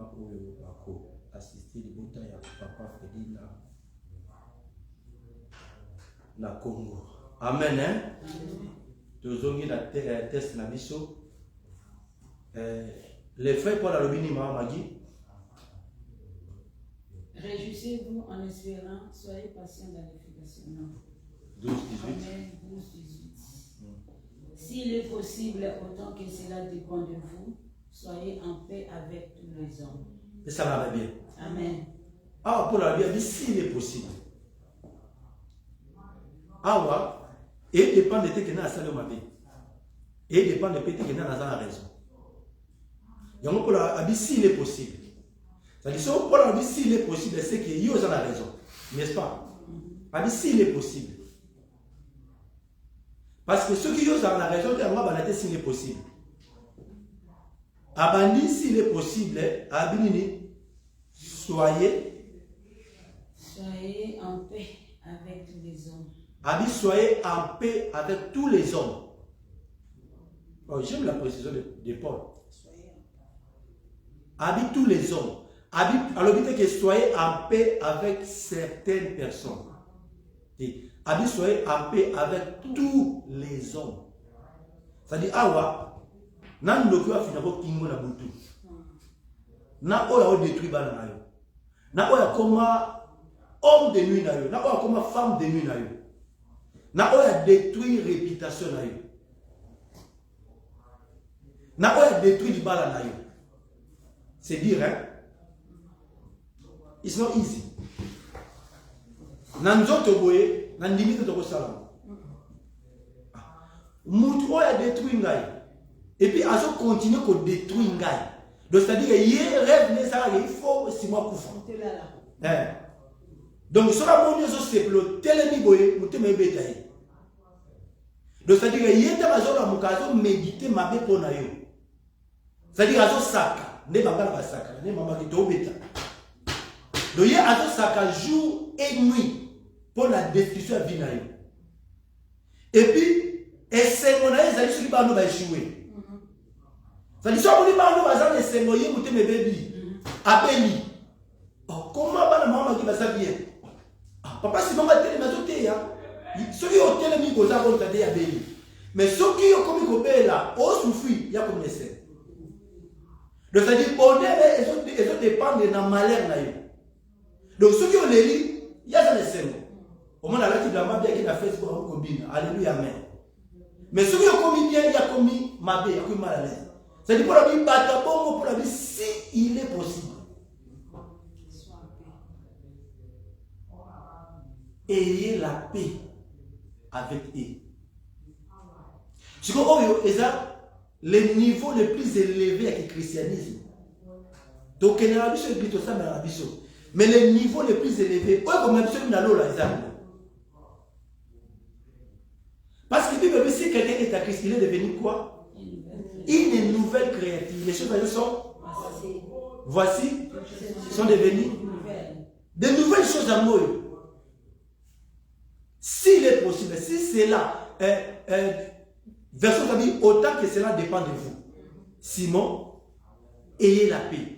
assister les batailles à Papa Freddy na Congo. Amen. Hein? Tous ont mis la test na biso. Les frères Paul Alobini Mahamagi. Réjouissez-vous en espérant, soyez patients dans l'efficacement. 12-18. Amen. 12-18. S'il est possible, autant que cela dépend de vous, soyez en paix avec tous les hommes. Et ça va bien. Amen. Ah, Paul Alobini dit s'il est possible. Ah, ouais. Et dépend de ce que nous avons ma vie. Et dépend de ce que nous avons raison. Donc, Paul a dit s'il est possible. C'est-à-dire, si Paul a dit s'il est possible, c'est qu'il y a la raison. N'est-ce pas? Il a dit s'il est possible. Parce que ceux qui ont la raison, ils vont dire s'il est possible. Abandi s'il est possible, Abini, soyez en paix avec tous les hommes. Abini, soyez en paix avec tous les hommes. Oh, j'aime la précision de Paul. Habite tous les hommes. Alors, dites que soyez en paix avec certaines personnes. Et habite soyez en paix avec tous les hommes. C'est-à-dire, awa, nan loki wa finako kingo na butu. Na oya o détruit bana na yo. Na oya koma homme de nuit na yo. Na oya koma femme de nuit na yo. Na oya détruit réputation na yo. Na oya détruit libala na yo. C'est dire, hein? It's not easy. Nanzoto boye, nandimite toko salam. Moutou a détruit ngai. Et puis, azo continue à détruire ngai. Donc, c'est-à-dire, il rêve, il faut 6 mois pour faire. Donc, sur la monnaie, c'est le télémi boye, mouté me bétail. Donc, c'est-à-dire, il y a des gens qui méditer ma bé pour nayo. C'est-à-dire, azo saka. Ne bangala basaka, ne mama ki tobeta. Donc il y a un saka jour et nuit pour la destruction de la vie. Et puis, c'est mon aïe, ça dit que nous va échouer. Ça dit que nous va échouer, nous va bébé. Abeli. Comment va la maman qui va s'habiller? Papa, si maman télé ma zoté, ceux qui ont télé mi goza vont t'aider à béni. Mais ceux qui ont commis au là, au souffri, il y a comme les scènes. Donc, c'est-à-dire, bonheur, ils ont dépendre de la malheur. Donc, ceux qui ont les lits, il y a des scènes. Au moins, la lati de la mabia qui a fait ce qu'on combine. Alléluia, amen. Mais ce qui a commis bien, il a commis mal, il a commis mal à l'aise. C'est-à-dire pour la vie, pour la vie, si il est possible. Ayez la paix avec eux. Ce qu'on est le niveau le plus élevé avec le christianisme. Donc, il y a mais le niveau le plus élevé, parce que si quelqu'un est à Christ, il est devenu quoi? Une nouvelle créature. Les choses sont voici, sont devenues de nouvelles choses à moi. S'il est possible, si c'est là, version famille, autant que cela dépend de vous. Simon, ayez la paix.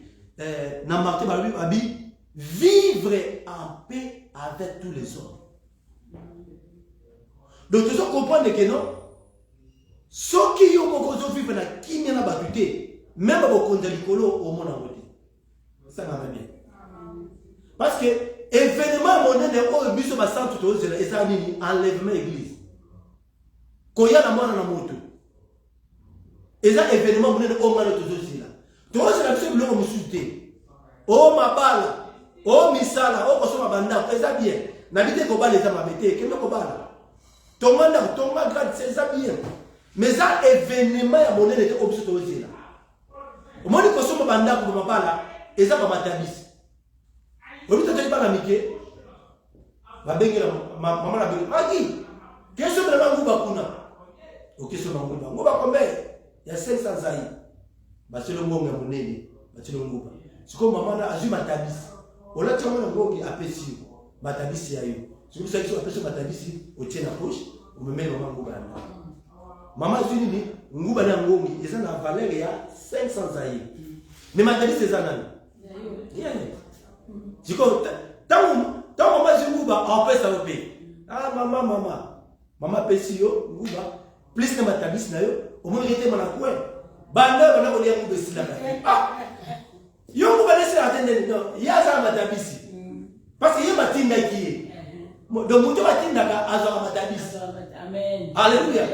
Namarté Babi, vivre en paix avec tous les hommes. Donc, tu dois comprendre que non, ceux qui ont vivre dans qui n'a pas battu, même au compte de l'écolo au monde en côté. Ça m'a bien. Parce que événement monnaie de haut biso ba centre to zela esa nini enlèvement église. Koya na mwana na moto. Eza événement monnaie de haut ngalo to zela. To zela biso biloko musuté. O mabala, o misala, o koso mabanda, eza bien. Na bité ko bala eza mabete, kendo ko bala. Tomanda tomba grade c'est bien. Mais ça événement ya monnaie de haut biso to zela. O moni koso mabanda ko mabala, eza ba matabisi. Vous avez dit que maman a dit, Magui, qu'est-ce que vous avez dit? Ok, c'est bon. Vous avez combien? Il y a 500 zaïs. C'est le monde qui c'est le monde. C'est comme maman a vu ma tabis. On a dit que tu as apprécié ma tabis. C'est pour ça que tu as apprécié ma tabis. Tu tiens la poche, on me met maman Ngouba. Maman a dit, Ngouba n'a ngomi, ils ont la valeur il y a 500 zaïs. Mais ma tabis, c'est ça. Du coup, tant que maman dit Ngouba, on peut ça payer. Ah, maman paye si yo, Ngouba, plus que ma tabis na yo, au moins il était mon accord. Banda, on a volé un Ngouba ici là. Ah, yo Ngouba laisse la attendre, non, il y a ça ma tabis. Parce qu'il y a ma tinda qui est. Donc, mon Dieu ma tinda a azar ma tabis. Amen. Alléluia.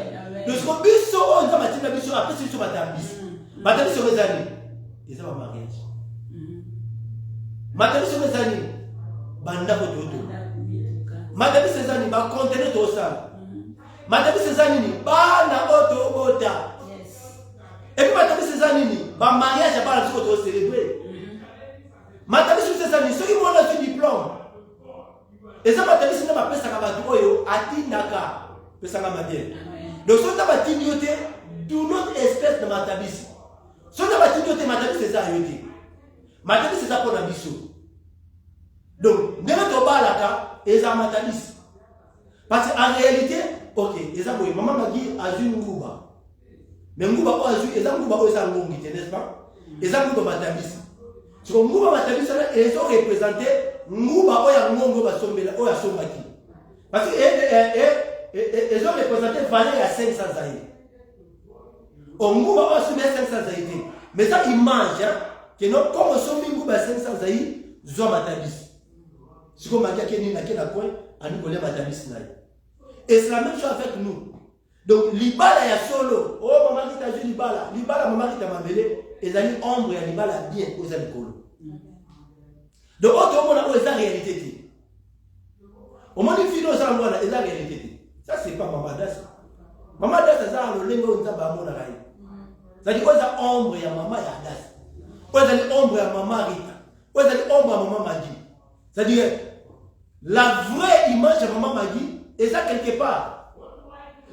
Donc, ce qu'on biso, on a ma tinda biso, après c'est sur ma tabis. Ma tabis sur mes années. Et ça va mariage. Matabi sur mes années, banda kototo. Matabi ces années, ba contenir tout ça. Matabi ces années, ba na auto bota. Et puis matabi ces années, ba mariage ba la auto célébrer. Matabi sur ces années, ceux qui ont le diplôme. Et ça matabi c'est na pesa ka ba oyo atindaka pesa ka bien. Donc so ta ba tinyote, do not expect de matabi. So ta ba tinyote matabi c'est ça yote. Matabi c'est ça pour la biso. Donc, ne me tobalaka, et ça matabis. Parce qu'en réalité, ok, et ça, maman m'a dit, Azu Ngouba. Mais Ngouba, Azu, et ça, Ngouba, ça, n'est-ce pas? Et ça, Ngouba matabis. Parce que Ngouba matabis, ils ont représenté Ngouba, Oya Ngouba, Sombela, Oya Sombaki. Parce qu'ils ont représenté valeur à 500 années. Ngouba, Oya Sombela, 500 années. Mais ça, ils mangent, que non, comme on sommet Ngouba 500 années, ils ont matabis. C'est comme Magia qui est dans le coin, à nous connaître Matabis. Et c'est la même chose avec nous. Donc, l'ibala ya solo. Oh, maman qui t'a dit l'ibala. L'ibala, maman qui t'a m'appelé. Et ça dit ombre et l'ibala bien aux alcools. Donc, autre monde a la réalité. Au moins, les filles aux alcools, c'est la réalité. Ça, c'est pas maman das. Maman das, c'est ça, le lingo, on a mon araï. Ça dit quoi, ça ombre et maman ya das. Quoi, ça dit ombre et maman Rita. Quoi, ça dit ombre et maman Magi. C'est-à-dire, la vraie image de maman Magui est ça quelque part.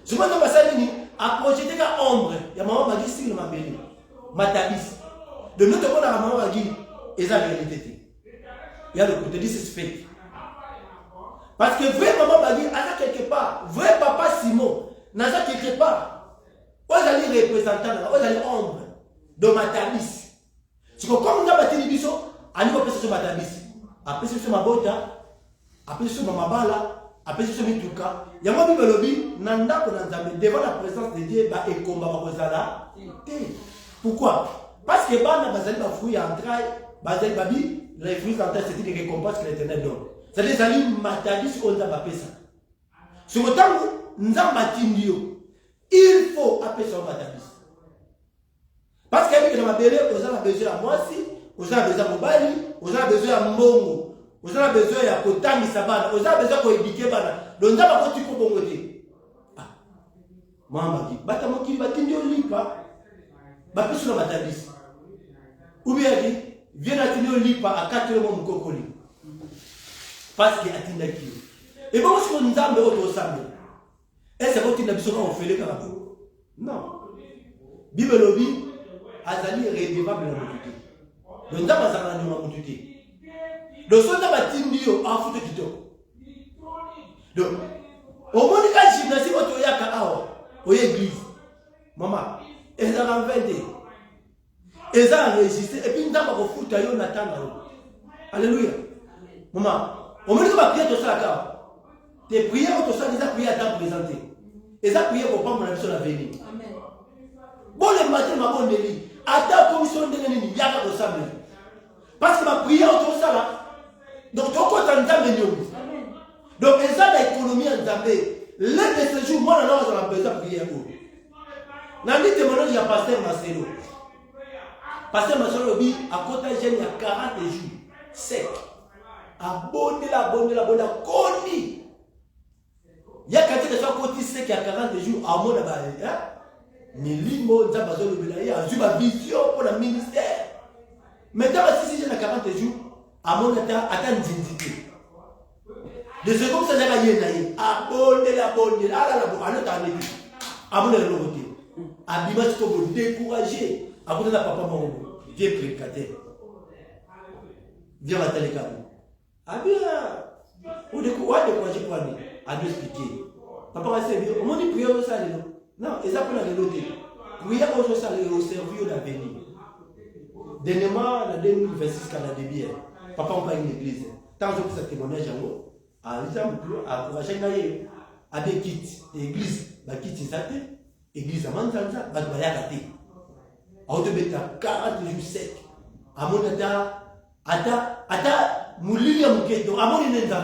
Je me dis que à projeter la ombre, il y a maman Magui sur ma belle, ma tabis. De l'autre côté, la maman Magui est la réalité. Il y a le côté de ce fait. Parce que vrai maman Magui, elle a quelque part, vrai papa Simon, n'a pas quelque part. Où est-ce représentant, où est-ce ombre de ma tabis. C'est comme on a battu les bisous, on va passer sur ma tabis. Après c'est sur ma bota, après c'est sur ma bala, après c'est sur mes tuka. Il y a moi qui me lobby, nanda devant la présence de Dieu, et combat ma bozala. Pourquoi? Parce que bana bazali ba fruit en trail, bazali babi, les fruits en trail c'était des récompenses que l'Éternel donne. C'est-à-dire zali matadi on a pas ça. Sur le temps où nous avons bâti Dieu, il faut appeler son matabis. Parce qu'il y a des gens qui ont besoin de moi aussi, vous avez besoin de mobali, vous avez besoin de mbongo, vous avez besoin de kotami sabana, vous avez besoin de éduquer bana. Donc ça va continuer pour bongoter. Ah, maman dit, bata mokili batindi olipa, bapi sur la matabis. Ou bien dit, viens atteindre olipa à 4 mois mukokoli. Parce qu'il atteint qui. Et bon, si on nous a mis au samedi, est-ce que tu n'as besoin qu'on fait le carabou? Non. Bible lobby, azali redevable dans mon tuté. Donc, nous avons dans mon tuté. Donc, si on a battu Dio, en fout de Kito. Donc, au moins, quand je suis dans votre yaka, au église, maman, elles ont inventé. Elles ont enregistré. Et puis, nous avons fait le foot à Nathan. Alléluia. Maman, au moins, nous avons prié tout ça là. Tes prières, tout ça, les prières à temps présenté. Les prières pour pas mon avis sur l'avenir. Bon, le matin, ma bonne Nelly, à ta commission de l'ennemi, il y a pas de sable. Parce que ma prière, tout ça là, donc, tu as quoi dans ta maison. Donc, les gens de l'économie en Zambé, l'un de ces jours, moi, on a besoin de prier. Nandi témoignage, il y a Pasteur Marcelo. Pasteur Marcelo, à côté de il y a 40 jours, sec. Abonné, Koni. Il y a quelqu'un qui soit côté sec, il y a 40 jours, à mon avis. Mais l'imo, il y a une vision pour le ministère. Maintenant, si j'ai 40 jours, à mon état, attends une dignité. De ce comme ça, j'ai gagné. Abonné, ah là, à mon côté. Abima, tu peux décourager. À mon papa, mon vieux prédicateur. Viens à télécabou. Ah bien, ou décourager pour aller. À nous expliquer. Papa va servir. On m'a dit prier au salaire. Non, ils appellent la noter. Prier au salaire au servir d'avenir. Dernièrement, en 2026, quand on a des biens, papa on va à une église. Tant que ça témoignage en haut, à l'exemple, à encourager à des kits, l'église, la kit insate, l'église à Manzanza, va te bailler à te mettre à 40 jours secs. À mon état, moulin à mon quai, donc à mon état,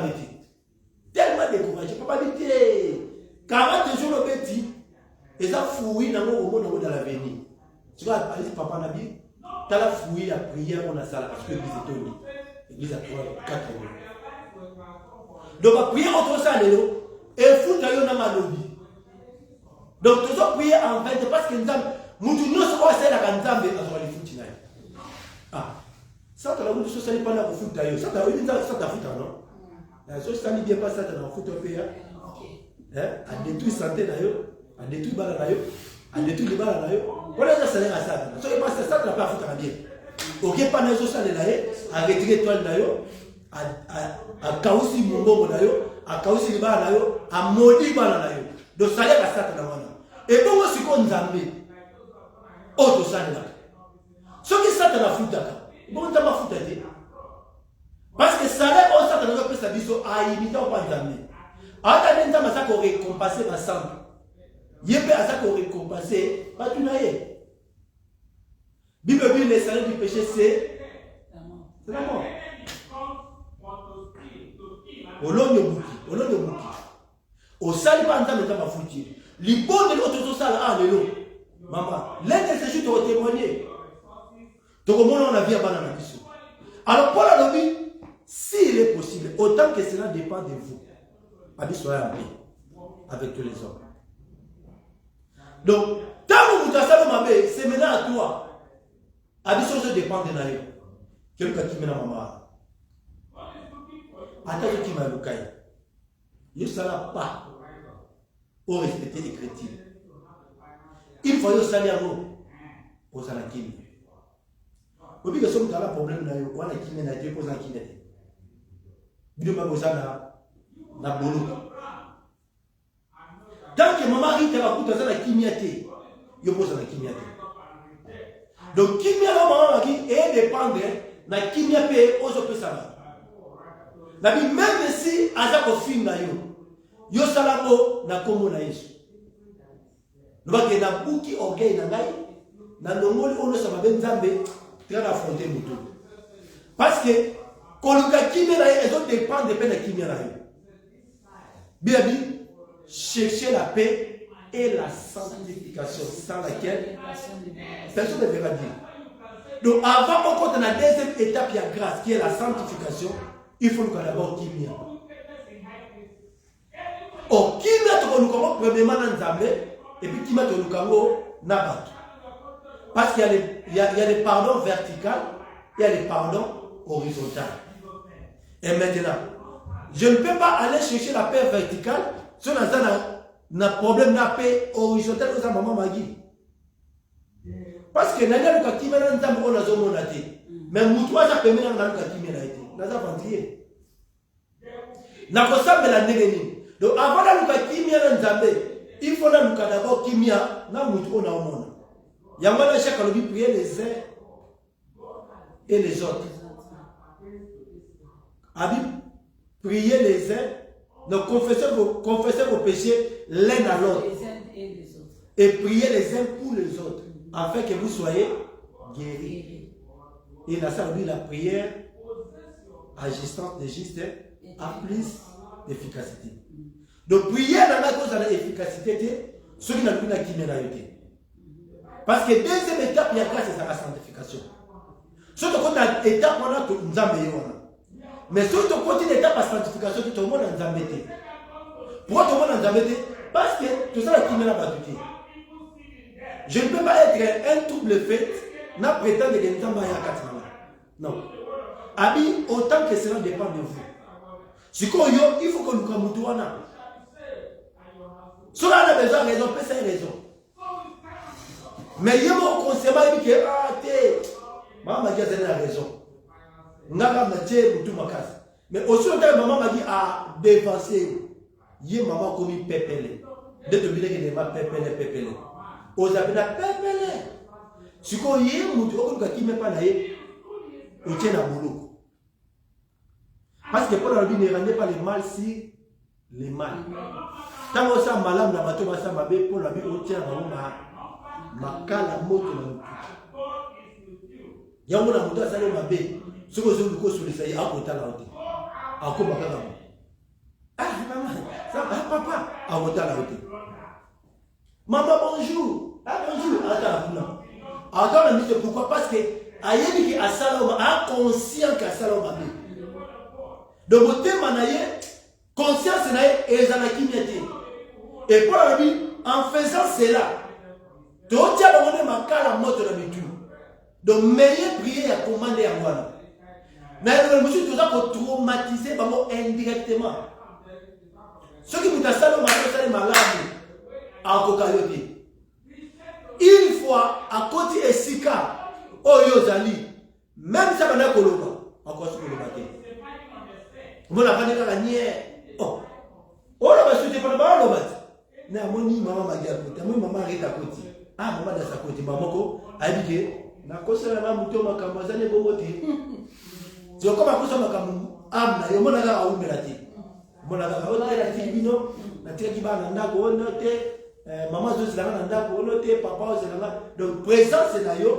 tellement découragé, papa dit 40 jours au petit, et ça fouille dans l'avenir. Tu vois, papa n'a dit, tu as la fouille, la prière, on a ça, parce que l'église est tombée. L'église a 4 mois. Donc, la prière entre ça, et foutre dans ma lobby. Donc, tu dois prier en fait, parce que nous avons fait la canzambe, nous avons les foutre. Ah, ça, tu as la route de ce salut pendant que vous foutez. Ça, tu as foutu, non? So ça ne vient pas ça dans le foot au pays. À détruire santé d'ailleurs, à détruire balle d'ailleurs, à détruire les balles d'ailleurs. On a ça à ça. So il passe ça tu n'as pas foutu à bien. Ok pas dans ça d'ailleurs, à retirer toile d'ailleurs, à kaousi mongo d'ailleurs, à kaousi les balles d'ailleurs, à maudire balle d'ailleurs. Donc ça y est à ça dans le. Et donc ce qu'on Zambé, autre ça là. Ce qui ça dans la foot d'accord. Bon t'as pas foutu. Parce que ça là on s'attend à sa vision à imiter ou pas d'amener. À ta ça qu'on récompenser ma sang. Yépe à ça qu'on récompenser pas tout naïe. Bible dit les salaires du péché c'est la mort. Olonyo buki. Au sali pas entendre ta foutir. Les bons de l'autre sale ah lelo. Maman, l'un de ces jours te témoigner. Donc au moins on a vu à banana biso. Alors Paul a dit s'il est possible, autant que cela dépend de vous, soyez en paix avec tous les hommes. Donc, tant que vous avez c'est maintenant à toi. Abisso se dépend de Nayo. Quelqu'un qui m'a maman. Attends qui m'a locaï. Il ne sera pas au respecter les chrétiens. Il faut que ça aille à nous. Pour ça, la kim. Vous voyez que ce là problème là, on a qui n'a pas posé un qui n'était. Bido pas posé na bolo. Tant que maman rit va couper ça la kimiate, yo pose la kimiate. Donc kimia la maman qui est dépendre na kimia pe ozo pe ça. Na bi même si aza ko finga yo sala ko na kombo na Yesu. Nous que na buki orgueil na ngai na longoli ono sa mabe nzambe tra affronter mutu. Parce que quand le kimia les autres dépendent de peine de kimia là. Bien dit chercher la paix est la sanctification, sans laquelle personne ne verra Dieu. Donc avant qu'on ait la deuxième étape, il y a grâce, qui est la sanctification, il faut nous d'abord qu'il y ait. Oh, qui met nous comme premièrement dans Nzambe, et puis qui met nous comme Nabat. Parce qu'il y a les pardons verticaux, il y a les pardons horizontaux. Et maintenant, je ne peux pas aller chercher la paix verticale si on a un problème de la paix horizontale aux maman Magui. Parce que Nanya Luka Kimena Nzambe on a zo monate. Mais Moutoua ça permet dans Luka Kimena été. Naza ventrier. Na kosa la negeni. Donc avant la Luka Kimena Nzambe, il faut la Luka d'abord Kimia na Moutoua na omona. Yamana chaque lobby prier les uns et les autres. Habib, priez les uns, donc confessez vos péchés l'un à l'autre. Et priez les uns pour les autres, afin que vous soyez guéris. Et la salle, la prière agissante de juste a plus d'efficacité. Donc prière dans la cause de l'efficacité, ceux qui n'ont plus la qui. Parce que deuxième étape, il y a grâce à la sanctification. Surtout quand on a étape, on a tout le mais sur ton côté d'étape à sanctification, tout le monde a embêté. Pourquoi tout le monde a embêté? Parce que tout ça qui m'a battu. Je ne peux pas être un double fait, n'a prétendre que nous avons non. Abi, autant que cela dépend de vous. Si il faut que nous camoutoions. Si on a besoin de raison, c'est une raison. Mais il y a mon conseil, il dit que maman m'a dit que la raison. Mais aussi, maman m'a dit à dévancer. Il maman comme une pépélé. De te dire qu'il n'est pas pépélé. Aux habitants, pépélé. Si vous avez qui ne pas naïe, vous tient à boulot. Parce que pour la vie, ne rendez pas les mal si les mal. Quand on s'en malade, on a battu ma bébé pour la vie, on tient à ma cala moto. Il y a un moto à saler ma bébé. Ce que je veux dire, c'est que je vais ah, maman, ça va, papa. Maman, bonjour. Ah, bonjour. Attends, pourquoi? Parce que Ayebi a Saloma a conscient qu'à Saloma. Donc, mon thème, conscience et et pour la vie, en faisant cela, tu as ma cala moto de l'habitude. Donc, meilleur prier à commander à moi. Mais le monsieur tout ça pour traumatiser indirectement. Ceux qui vous ont salé malade en cocaïne. Une fois à côté de Sika, Oyozali, même ça va Koloba, encore ce que vous avez. Vous n'avez pas gagné. Oh, là, je suis pas là, mais mon maman m'a dit à côté, maman arrête à côté. Ah, maman dans sa côté, maman a dit que na kosa na muto makambazane bomote. Je comme à cause de ma âme, je m'en ai à oublier. Mon agaka, on a la tibino, la tiba nanda ko note, maman de la nanda ko note, papa de la. Donc présence c'est d'ailleurs.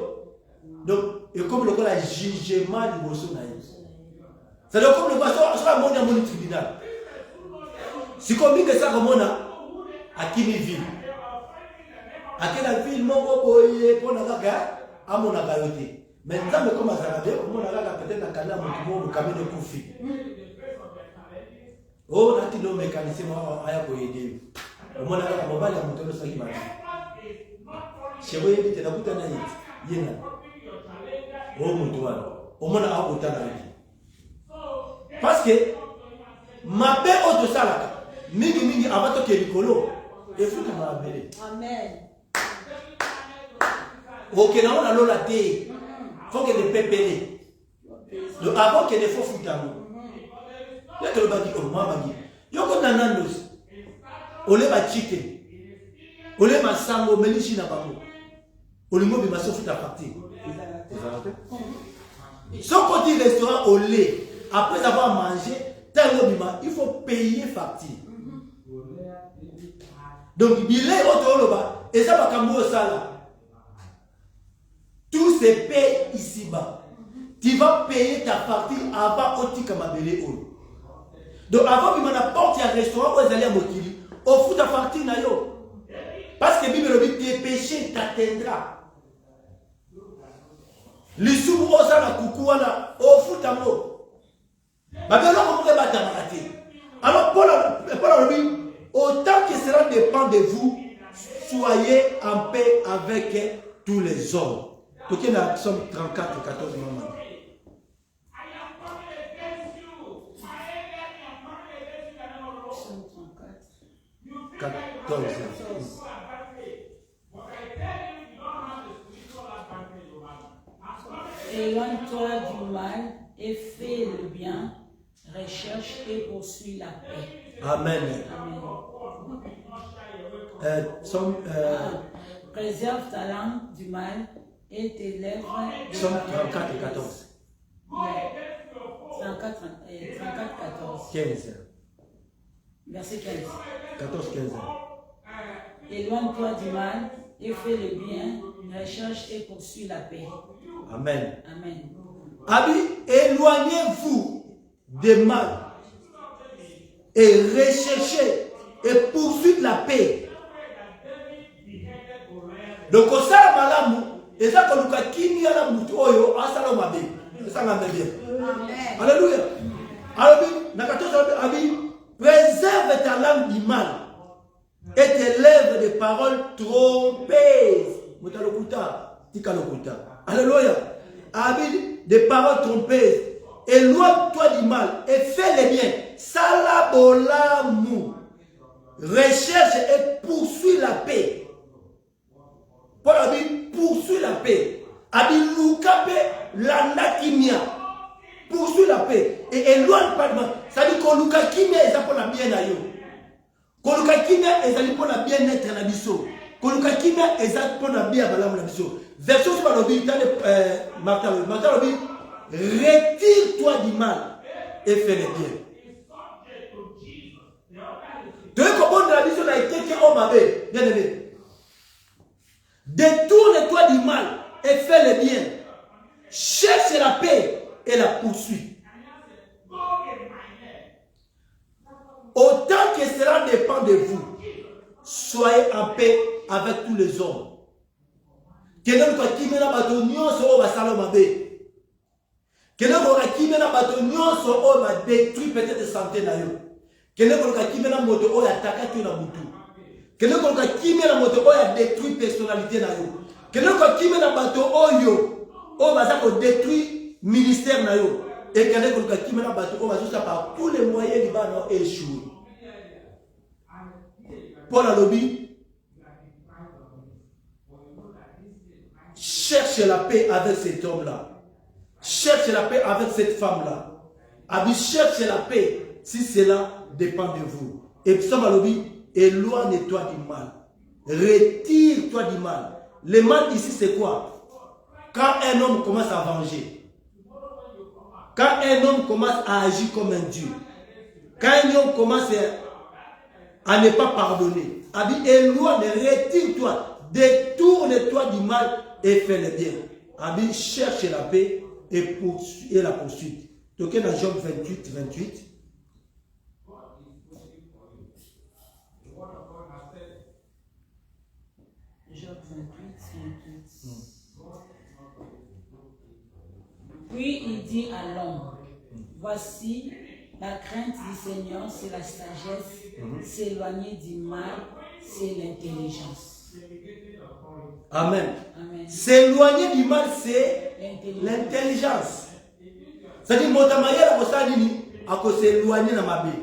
Donc et comme le la jugement du bosso naï. C'est donc comme le bosso sur la monde à mon tribunal. Si comme que ça comme on a à Kimiville. À quelle ville mon boye pour la gaga à mon agayote. Mais nous avons comme ça, on a peut-être un canal qui va de Koufi. Oh, on a dit le mécanicien pour aider. On a un mobile à monter le sac. Chez vous, il y a un peu de temps. Oh, mon doigt. On a un peu de temps. Parce que ma paix au de ça, mingi avant que le colo, et faut que ma belle. Amen. Ok, là on a l'eau la terre. Il faut que les pépélés. Donc avant que les faux foutent à nous. Il y a que le badi, oh, maman dit. Il y a que nanandos. On les va chicken. On les va sango, melichi na babo. On les va se foutre à partir. Son côté restaurant au lait, après avoir mangé, il faut payer facture. Donc il est au bas et ça va cambo ça. Tout se paye ici-bas. Tu vas payer ta partie avant au tikamabele ou. Donc avant que mon apporte un restaurant où ils allaient à Mokili, au fout ta partie na yo. Parce que la Bible dit tes péchés t'atteindra. Les sous osana kukuana au futamo. Alors Paul dit, autant que cela dépend de vous, soyez en paix avec tous les hommes. Donc il y a Psaume 34, 14 moments. Psaume 34. 14. Éloigne-toi du mal et fais le bien, recherche et poursuis la paix. Amen. Amen. Préserve ta langue du mal et tes lèvres. Psaume 34 et 14. 34, 14. 15. Verset 15. 14, 15. Éloigne-toi du mal et fais le bien, recherche et poursuis la paix. Amen. Amen. Abi, éloignez-vous des mal et recherchez et poursuivez la paix. Donc, au sein malamu, et ça, quand nous avons kini à la moutou, oyo, asalo mabe. Ça m'a bien. Alléluia. Alors, préserve ta langue du mal et tes lèvres des paroles trompeuses. Alléluia. Des paroles trompeuses. Éloigne-toi du mal et fais le bien. Salabolamu. Recherche et poursuis la paix. Paul a dit poursuis la paix. A dit Lukape l'anakimia. Poursuis la paix. Et éloigne pas de mal. Ça dit que Lukakimia est pour la bien à yo. Que Lukakimia est pour la bien-être na biso. Que Lukakimia est pour la bien à la biso. Version sur le but, Martin dit retire-toi du mal et fais le bien. Tu veux comprendre la vision a été que on m'avait bien aimé. Détourne-toi du mal et fais le bien. Cherche la paix et la poursuis. Autant que cela dépend de vous, soyez en paix avec tous les hommes. Quelqu'un qui mène à bateau nyonso va salomabe. Quelqu'un qui mène à bateau nyonso va détruire peut-être santé na yo. Quelqu'un qui mène à moto va attaquer tout na mutu. Quelqu'un qui mène à moto va détruire personnalité na yo. Quelqu'un qui mène à bateau oyo va détruire ministère na yo. Et quelqu'un qui mène à bateau va juste par tous les moyens du bas échouer. Paul a lobby. Cherche la paix avec cet homme-là. Cherche la paix avec cette femme-là. Abi, cherche la paix si cela dépend de vous. Et Psaume Alobi, éloigne-toi du mal. Retire-toi du mal. Le mal ici, c'est quoi? Quand un homme commence à venger. Quand un homme commence à agir comme un Dieu. Quand un homme commence à ne pas pardonner. Abi, éloigne, retire-toi. Détourne-toi du mal et fais le bien. Abi, cherche la paix et la poursuite. Donc, dans Job 28, 28. Job 28, 28. Puis il dit à l'homme, voici la crainte du Seigneur, c'est la sagesse, s'éloigner du mal, c'est l'intelligence. Amen. Amen. S'éloigner du mal, c'est l'intelligence. C'est-à-dire, Motamayela Kosalini, à cause s'éloigner dans ma vie.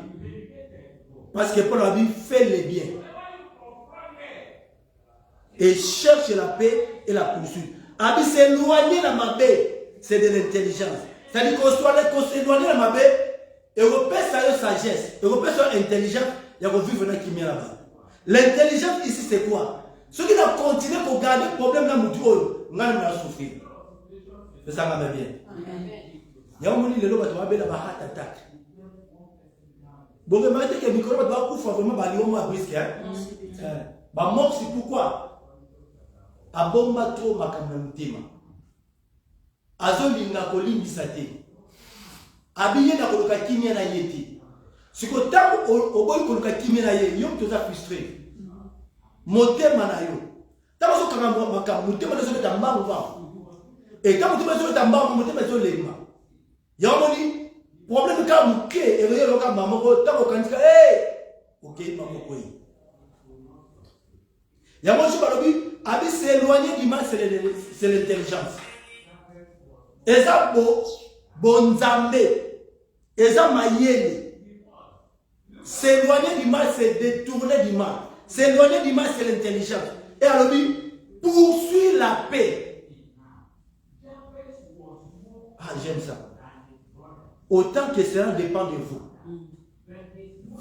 Parce que Paul a dit, fais le bien. Et cherche la paix et la poursuite. A dit, s'éloigner dans ma vie, c'est de l'intelligence. C'est-à-dire qu'on s'éloigne dans ma vie, et on peut sa sagesse, et on peut sa intelligence, et on vit venir qui vient là-bas. L'intelligence ici, c'est quoi? Ceux qui ont continué pour garder le problème dans le monde, on a souffert. C'est ça qui m'a bien. Il y a un moment où les gens ont un heart attack. Bon, je vais dire que le micro va couper vraiment à brisque. Mort, c'est pourquoi? A bomba trop ma caméra. Azolinga kolimbisa te. Abiye na koloka kimia na yeti. Siko tango oboyi koloka kimia na ye, yom toza frustré. motema na yo. Tant que motema na zo ta mbangu. Et quand motema zo ta mbangu, motema zo lema. Ya moni problème ka muke et re ka maman ko tant ko kantika OK maman ko yi. Ya moni so balobi abi s'éloigner du mal c'est l'intelligence. Eza bonzambe. Eza mayele. S'éloigner du mal, c'est détourner du mal. S'éloigner du mal, c'est l'intelligence. Et alors, poursuis la paix. Ah, j'aime ça. Autant que cela dépend de vous.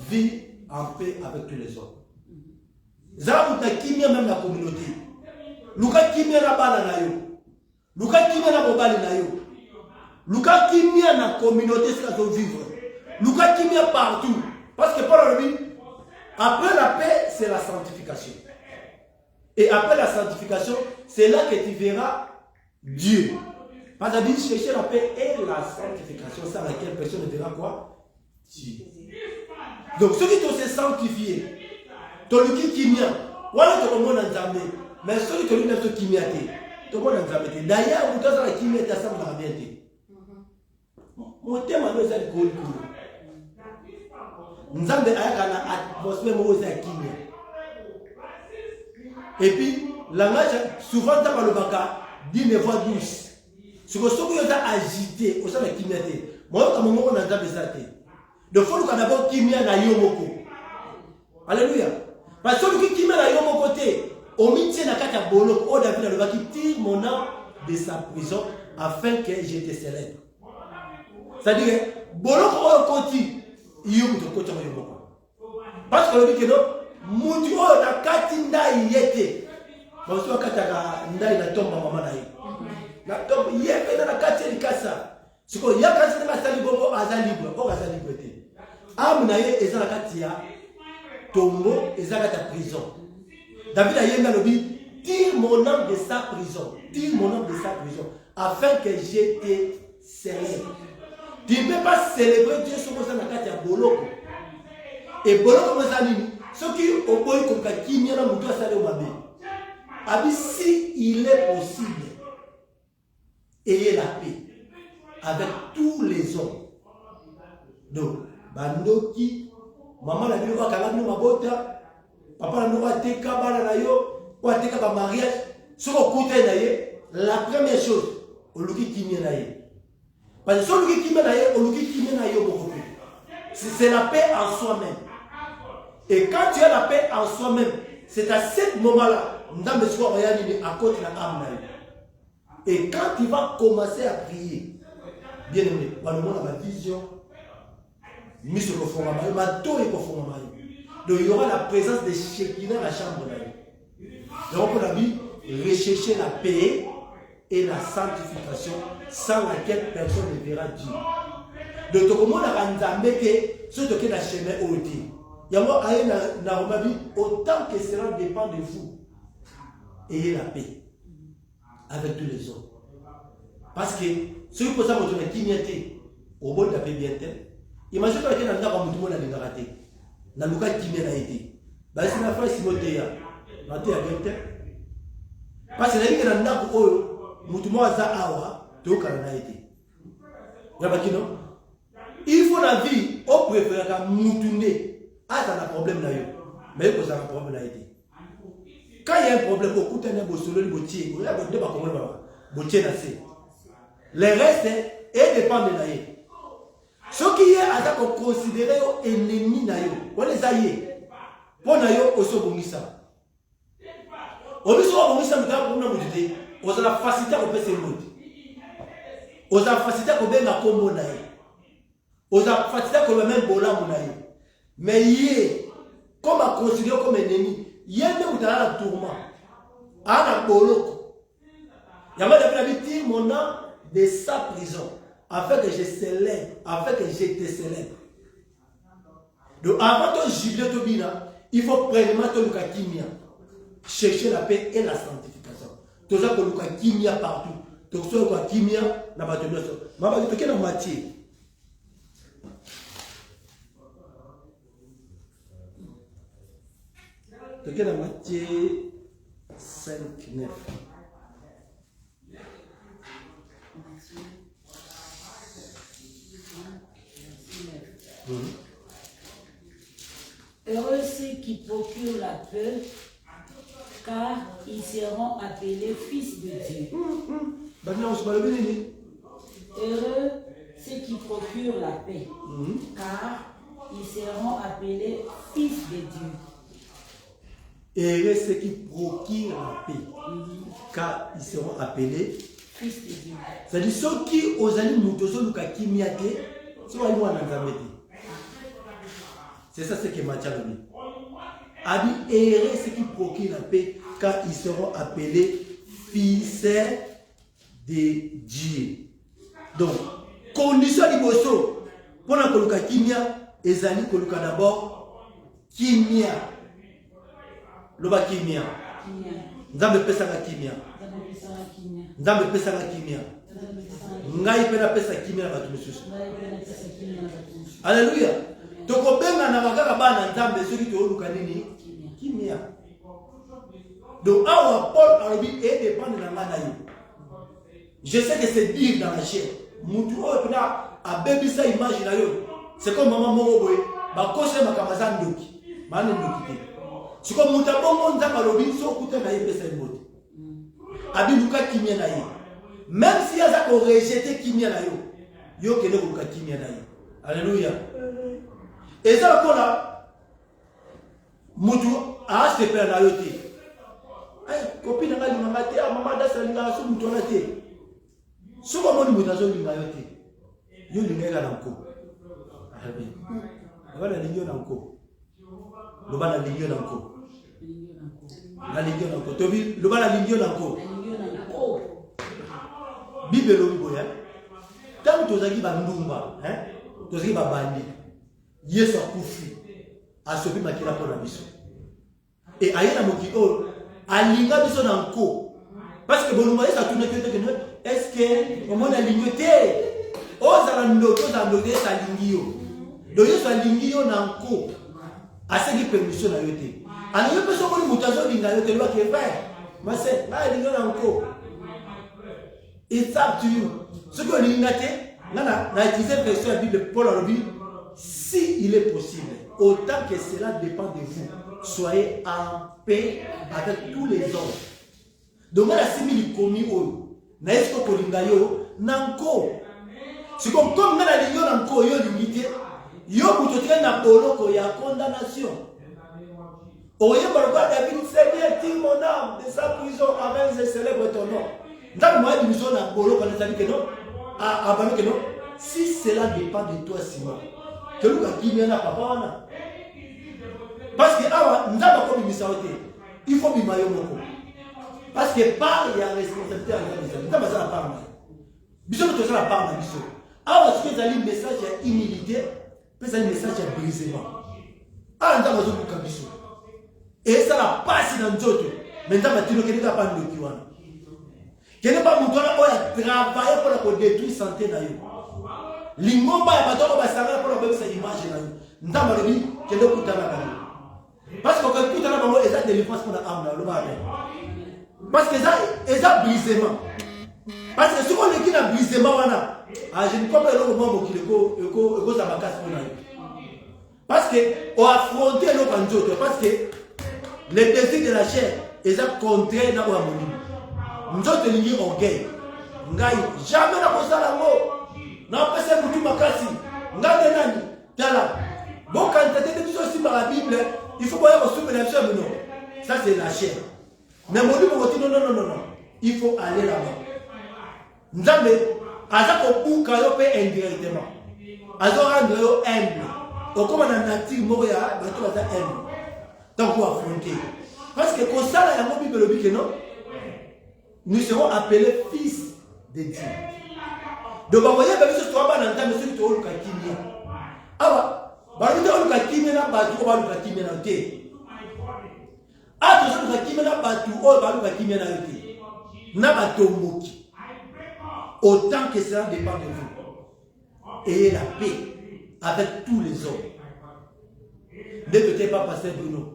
Vis en paix avec tous les autres. Zabuta kimia même la communauté. Luka kimia na bana na yo. Luka kimia na bobali na yo. Luka kimia na communauté ça doit vivre. Luka kimia partout. Parce que Paul a dit, après la paix, c'est la sanctification. Et après la sanctification, c'est là que tu verras Dieu. Parce qu'il dit, chercher la paix et la sanctification, sans laquelle personne ne verra quoi? Dieu. Donc, ceux qui sont sanctifiés, Toluki Kimia, voilà tout le monde en Zambé. Mais ceux qui ont une Kimia, tout le monde en Zambé. D'ailleurs, vous avez la Kimia, ça me va bien. Mon thème, c'est le goût. Nzambe ayaka na atmosphère moko ya kimia. Et puis langage souvent ta balobaka d'une voix douce. Ce que soki yoza agité au sein de kimia te. Moi comme moko na nzambe ça te. De faut que d'abord kimia na yo moko. Alléluia. Parce que kimia na yo moko te, au mitie na kata boloko o David alobaki tire mon âme de sa prison afin que je te célèbre. C'est-à-dire boloko o koti parce que le but est non, mutu o na kati ndai yete. Parce que kataka ndai na tomba mama na ye. Na tomba yeke na kati likasa. Siko yakasi na sali bongo azalibre, o azalibre te. Am na ye eza na kati ya tombo, eza na kati prison. David a yenga lobi, tire mon âme de sa prison. Tire mon âme de sa prison afin que je te célèbre. Tu ne peux pas célébrer Dieu sur la carte à Boloko. Et Boloko, ceux qui ont boy comme Kimia, nous doit saler au Mabé. Abi, si il est possible, ayez la paix avec tous les hommes. Donc, Bandoki, maman la vie, Kalabino Mabota, papa la noua teka, Balanayo, ou teka ba mariage, ce qu'on coûte la première chose, au Luki Kimia naye. Parce que c'est la paix en soi-même. Et quand tu as la paix en soi-même, c'est à ce moment-là, et quand tu vas commencer à prier, bien aimé, ma vision, donc il y aura la présence de Shekinah dans la chambre. Donc on a dit, rechercher la paix et la sanctification sans laquelle personne ne verra Dieu. Donc, tout le monde a entendu que ce qui est dans le chemin ôté. Autant que cela dépend de vous, ayez la paix avec tous les autres. Parce que ceux qui posent votre timidité, au bon de la paix bien tel, imaginez que vous avez tout le monde a raté. Vous avez été. Vous avez fait Simotéa. Vous avez été. Parce que vous avez été. Mutumo aza awa to kana été. Yabakino. Il faut la vie au préféré ka mutune aza na problème na yo. Mais ko za na problème na été. Quand il y a un problème au kutana bo solo ni botie, ko ya bo de ba ko ba. Botie na se. Le reste est dépend de la ye. Ce qui est aza ko considérer ennemi na yo. On les aïe. Pour na yo oso bongisa. Obiso bongisa mta ko na mutite. Vous avez la facilité à faire ces mots. Vous avez la facilité à faire la combo. Vous avez la facilité à faire même bola. Mais hier, comme à considérer comme ennemi, hier même vous avez la tourment. À la boloko. Il y a même dit mon âme de sa prison. Afin que je célèbre. Afin que je te célèbre. Donc avant de jubiler Tobina, il faut premièrement te le kimia. Chercher la paix et la sanctification. Tout ça pour le kimia partout. Tout ça pour le kimia na bateau. Ma bateau qui est dans Matthieu. Regarde dans Matthieu 5, 9. Heureux ceux qui procurent la paix, car ils seront appelés fils de Dieu. Heureux ceux qui procurent la paix, car ils seront appelés fils de Dieu. Heureux ceux qui procurent la paix, car ils seront appelés fils de Dieu. C'est-à-dire ceux qui osent aller nous c'est ça ce que Matthieu a dit. A dit heureux ceux qui procurent la paix, car ils seront appelés fils de Dieu. Donc, condition liboso pour la koluka kimia, ezali koluka d'abord kimia. Loba kimia. Nzambe pesa la kimia. Nzambe pesa la kimia. Ngai pena pesa kimia na batu misusu. Alléluia. Toko benga na bakaka bana nzambe soki to oluka nini? Kimia. Donc awa Paul a dit et dépend de la yo. Je sais que c'est dire dans la chair. Mutu o pena a bebisa image na yo. C'est comme maman moko boye, ba kose makamaza ndoki. Mane ndoki te. C'est comme muta bongo nzamba lobi so kuta na yepesa mbote. Abi luka kimia na yo. Même si yaza ko rejeter kimia na yo, yo kende ko luka kimia na yo. Alléluia. Et ça encore là, mutu a se perdre na yo te. Ay copine nga linga te, maman da sa linga so mutu na te. So ko moni mutu zo linga yo te. Yo linga ga na ko. Amen. Bana lingio na ko. Lo bana lingio na ko. La lingio na ko. Tobi lo bana lingio na ko. Bible lo biboya. Tant tozaki ba ndumba, tozaki ba bandi. Yesu akufi. Asobi makila pour la biso. Et ayena mokiko alinga biso na ko. Parce que bonuma Yesu atuna que est-ce que au monde alignoté ozala ndoto za ndoto sa lingio. Do Yesu alingio na ko. Aseki permission na yote. Ani yo peso ko mutazo linga yote lo ke faire. Mase na lingio na ko. It's up to you. Ce que l'ingate, na utiliser version la Bible Paul a dit si il est possible, autant que cela dépend de vous, soyez en paix avec tous les hommes. Donc la simili komi o, na esko ko lingayo nanko. C'est comme na lingo nanko yo limité, yo butotre na boloko ya condamnation. Oye barba David Seigneur tire mon âme de sa prison avant je célèbre ton nom. Dans moi du mission na boloko na que non, avant que non, si cela dépend de toi Simon. Que nous qui na papa wana. Parce que awa ndaba ko bimisawte. Il faut bimayo moko. Parce que par il y a responsabilité à la ndaba ça la part. Biso to ça la part na biso. Awa ce que ali message ya humilité, peut un message ya brisement. Ah ndaba zo buka biso. Et ça la passe dans nzoto. Mais ndaba tino ke ndaba pa ndoki wana. Kene pas mutona oya travailler pour détruire santé na yo. Lingomba ya batoko basanga pour la sa image na yo. Ndamba lobi kende kutana ba. Parce que quand kutana bango eza délivrance pour la âme na lo ba. Parce que ça brisement. Parce que ce qu'on est qui na brisement wana, je ne comprends pas le moment qui eko za bakasi pour na yo. Parce que on affronter le kanzoto parce que les désirs de la chair est contraire na wa moni. Nzoto lingi orgueil. Ngai jamais na kosala ngo. Na pesa mutu makasi. Ngande nani? Tala. Bon quand tu étais toujours aussi dans la Bible, il faut pas y avoir soupe la chair non. Ça c'est la chair. Mais mon livre non. Il faut aller là-bas. Nzambe azako buka yo pe indirectement. Azo rendre yo humble. Okoma na nature moko ya bato baza humble. Donc pour affronter. Parce que comme ça la Bible le dit que non. Nous serons appelés fils de Dieu. Donc, vous voyez, vous avez trois bandes dans le tour de Kimia. Ah, vous avez dit que Kimia n'a pas tout, vous avez dit que Kimia n'a été. Ah, vous avez dit que Kimia n'a pas tout, vous avez dit que Kimia n'a été. N'a pas tout moqué. Autant que cela dépend de vous. Ayez la paix avec tous les hommes. Ne peut-être pas passer Bruno.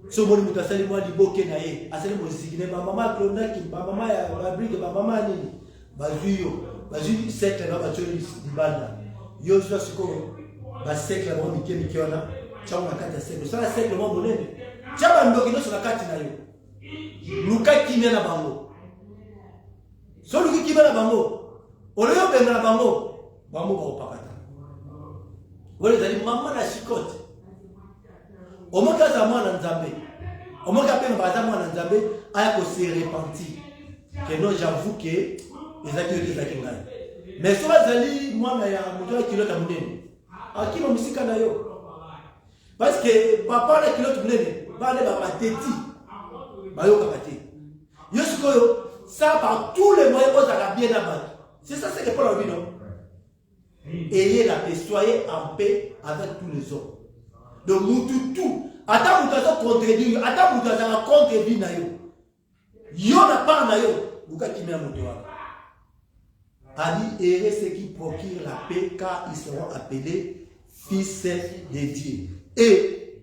So moni mutasali moi liboke na ye, asali mozikine ba mama klonaki, ba mama ya fabrique, ba mama nini. Bazuyo, bazuyo cercle na ba tsholi dibanda. Yo so siko ba cercle ba mikemi kiona, tshama kata cercle. Ça la cercle mo bonene. Tshaba ndoki no so na kati na yo. Luka kimia na bango. So luki kimia na bango. Oloyo benga na bango, bango ba opakata. Wole zali mama na shikote. Omoka za mwana nzambe. Omoka pe na mwana nzambe aya ko se repentir. Que non j'avoue que les acteurs qui ngai. Mais so bazali mwana ya muto kilota munene. Akima musika na yo. Parce que papa na kilota munene, bale ba mateti. Ba yo kapate. Yo sikoyo ça par tous les moyens aux ala bien abattu. C'est ça c'est que Paul a dit non. Ayez la paix, soyez en paix avec tous les hommes. Donc mutu tout. Attends mutu contredire, attends mutu contredire na yo. Yo na pas na yo. Luka kimia mutu wa. A dit, et ceux qui procurent la paix, car ils seront appelés fils de Dieu. Et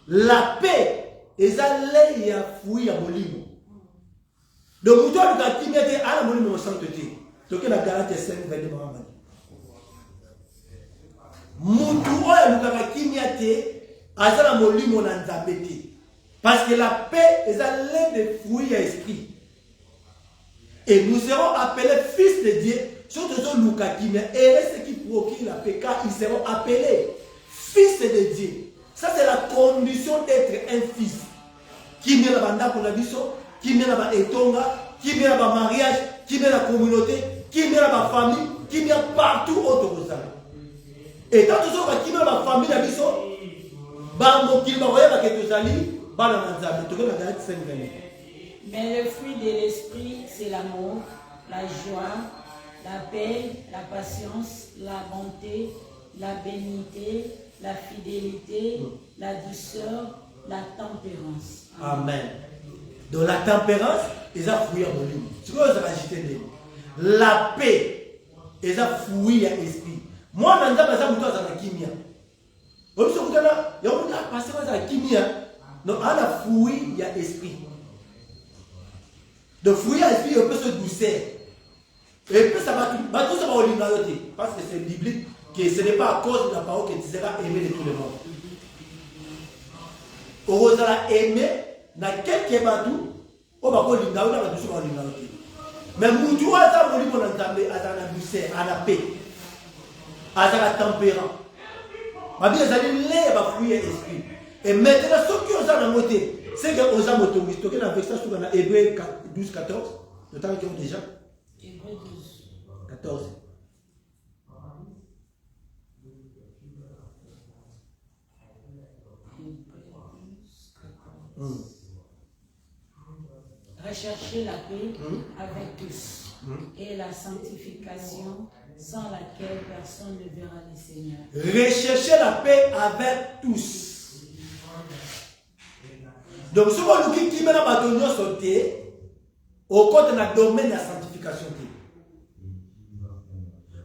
la paix, ils allaient y a fouillé à Molimo. Donc, nous avons dit qu'il y a un Molimo sainteté. Donc, il y a la garantie 5, 22 ans. Moutou, il y a un Molimo dans la paix. Parce que la paix, ils allaient de fouiller à l'esprit. Et nous serons appelés fils de Dieu, surtout Lukakime, et ceux qui procurent la paix, car ils seront appelés fils de Dieu. Ça, c'est la condition d'être un fils. Qui vient dans la banda qui vient dans la etonga, qui vient dans le mariage, qui vient dans la communauté, qui vient dans la famille, qui vient partout autour de ça. Et tant que qui vient dans la famille, mais le fruit de l'esprit, c'est l'amour, la joie, la paix, la patience, la bonté, la bénignité, la fidélité, la douceur, la tempérance. Amen. Donc la tempérance, ils ont fouillé en volume. Ce que vous avez agité, la paix, ils ont fouillé à l'esprit. Moi, je suis dans la kimia. Vous savez, il y a passé dans la kimia. Donc, on a fouillé à l'esprit. De fouiller à l'esprit, on peut se doucer. Et puis, ça va tout ça va au lingayoté. Parce que c'est biblique que ce n'est pas à cause de la parole que tu seras aimé de tout le monde. On va aimer dans quelques bateaux, on va au lingayoté, on va tout ça au lingayoté. Mais Moutou a ça, on va l'entendre à la douceur, à la paix, à la tempérance. Ma vie, ça va fouiller à l'esprit. Et maintenant, ceux qui ont ça dans le côté, c'est qu'on a motorisé. Donc, on a fait ça sur Hébreu 12, 14. Le temps qu'ils ont déjà. Hébreu 12. 14. Recherchez la paix avec tous et la sanctification sans laquelle personne ne verra le Seigneur. Recherchez la paix avec tous. Donc, ce que nous avons sauté, au côté de la domaine de la sanctification.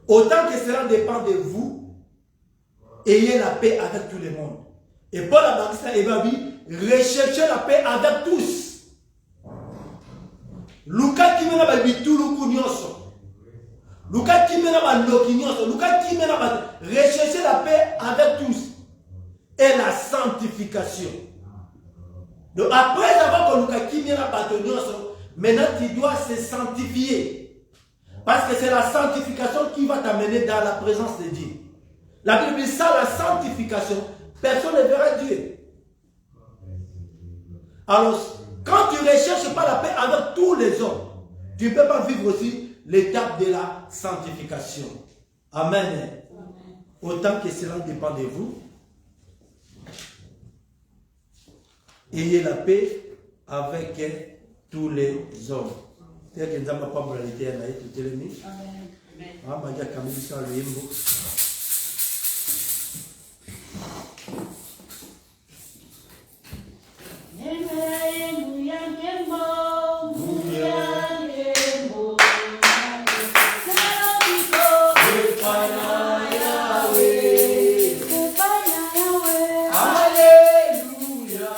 Autant que cela dépend de vous, ayez la paix avec tout le monde. Et Paul a dit, recherchez la paix avec tous. Luka qui mena ba bitu luku nyoso. Luka qui mena ba loki nyoso. Luka qui mena ba rechercher la paix avec tous et la sanctification. Donc après avoir que Luka qui mena ba nyoso, maintenant tu dois se sanctifier. Parce que c'est la sanctification qui va t'amener dans la présence de Dieu. La Bible dit ça, la sanctification, personne ne verra Dieu. Alors, quand tu ne recherches pas la paix avec tous les hommes, tu ne peux pas vivre aussi l'étape de la sanctification. Amen. Amen. Autant que cela dépend de vous, ayez la paix avec tous les hommes. C'est-à-dire que nous n'avons pas moralité à l'aïe, tout est le mis. Amen. Alléluia.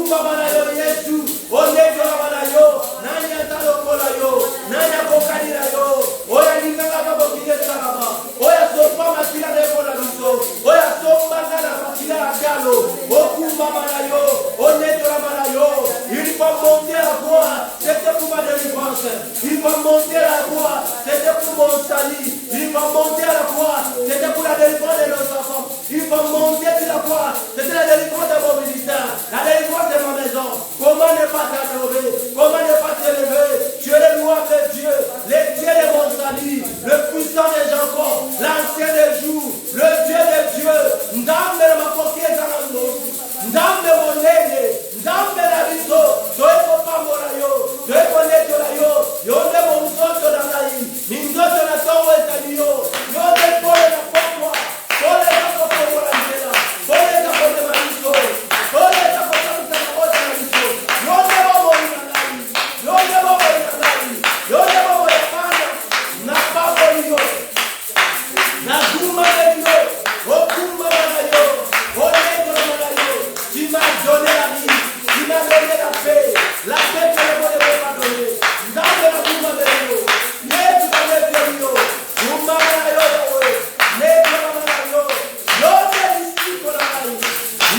Okumba manayo Yesu. Oneto manayo. Nanya talo kola yo. Nanya kokadira yo. Oya ninganga kabo kide saraba. Oya sopa makila de kola biso. Oya somba ngala makila akalo. Okumba manayo. Oneto manayo. Il faut monter à quoi? C'était pour ma délivrance. Il faut monter à quoi? C'était pour mon salut. Il faut monter à la croix. C'était pour la délivrance de nos enfants. Il faut monter à la croix. C'était la délivrance de mon ministère. La délivrance de ma maison. Comment ne pas t'adorer? Comment ne pas t'élever? Tu es le roi de Dieu. Le Dieu de mon salut. Le puissant des Jacob. L'ancien des jours. Le Dieu de Dieu. Ndambe ma poké zanando. Ndambe mon nene. Ndambe la biso. Toi papa morayo. Toi connaître la yo. Yo ne mon soto dans la vie. Ningoto na towe taniyo. Yo ne pole na pokwa. Pole na pokwa la njela. Pole na pole na biso. Pole na pole na pole na biso. Yo ne bobo ina ngai. Yo ne bobo ina ngai. Yo ne bobo ya pana. Na babo yo. Na duma yo. Okuma na yo. Oneto na yo. Tu m'as donné la vie. Tu m'as donné la paix. La paix que le monde ne peut pas donner. Dans la duma de yo. Yesu kamete yo. Duma na yo. Neto na yo. Yo ne lisiko na ngai.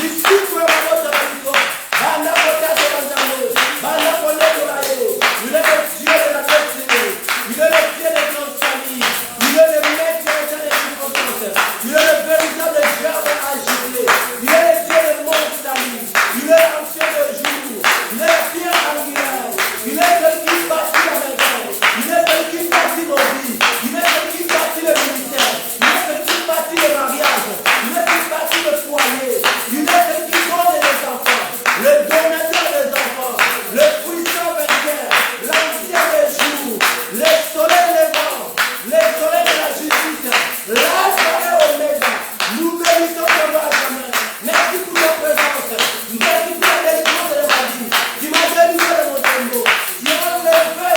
Lisiko ya mabosa na biso. Banda kota de banzambe. Banda koneto na yo. Il est le Dieu de la destinée. Il est le Dieu de notre famille. Il est le maître de la circonstance. Il est le véritable Dieu à agiter. Il est le Dieu de mon salut. Il est l'ancien de jour. Il est Pierre angulaire. Il est celui qui bâtit la maison. Il est celui qui bâtit nos vies. Il est celui qui bâtit le ministère. Il est celui qui bâtit le mariage. Il est celui qui bâtit le foyer. Il est celui qui donne les enfants. Le donateur des enfants. Le puissant vainqueur. L'ancien des jours. Le soleil levant. Le soleil de la justice. L'alpha et Oméga. Nous bénissons ton nom à jamais. Merci pour ta présence. Merci pour la délivrance de ma vie. Tu m'as délivré de mon tombeau. Tu as enlevé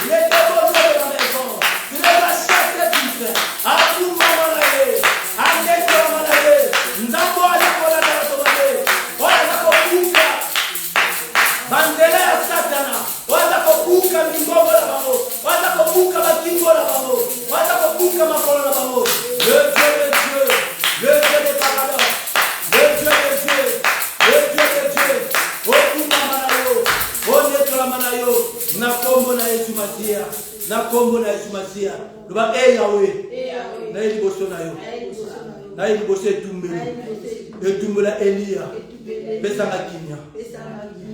les démons de la maison. Tu les as chassés tous. À tout moment là. À quelque moment là. Ndambo à la cola de la tomate. Voilà kokuka. Bandela ya Satana. Voilà kokuka mingogo la babo. Voilà kokuka makingo la babo. Voilà kokuka makolo la babo. Le Dieu de Dieu. Le Dieu des paradoxes. Le Dieu de Dieu. Le Dieu de Dieu. Okuma manayo. Oneto la manayo. Na kombo na Yesu Masia. Na kombo na Yesu Masia. Luba Yahweh. Na liboso na yo. Na liboso etumbeli. Etumbela Elia. Pesa la kimia.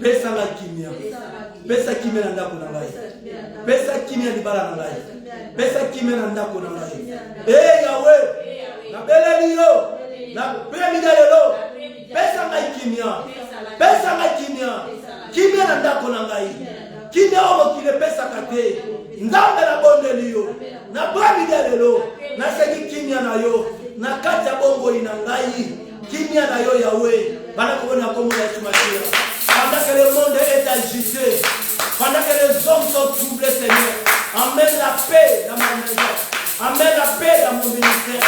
Pesa la kimia. Pesa kimia na ndako na ngai. Pesa kimia libala na ngai. Pesa kimia na ndako na ngai. Yahweh. Na beleli yo. Na premida lelo. Pesa ngai kimia. Pesa ngai kimia. Kimia na ndako na ngai. Kimia omo kile pesa kate. Ndambe na bondeli yo. Na premida lelo. Na seki kimia na yo. Na kati ya bongo ina ngai. Kimia na yo Yahweh. Bana kubona kombo ya Yesu Masia. Pendant que le monde est agité, pendant que les hommes sont troublés, Seigneur, amène la paix dans ma maison, amène la paix dans mon ministère,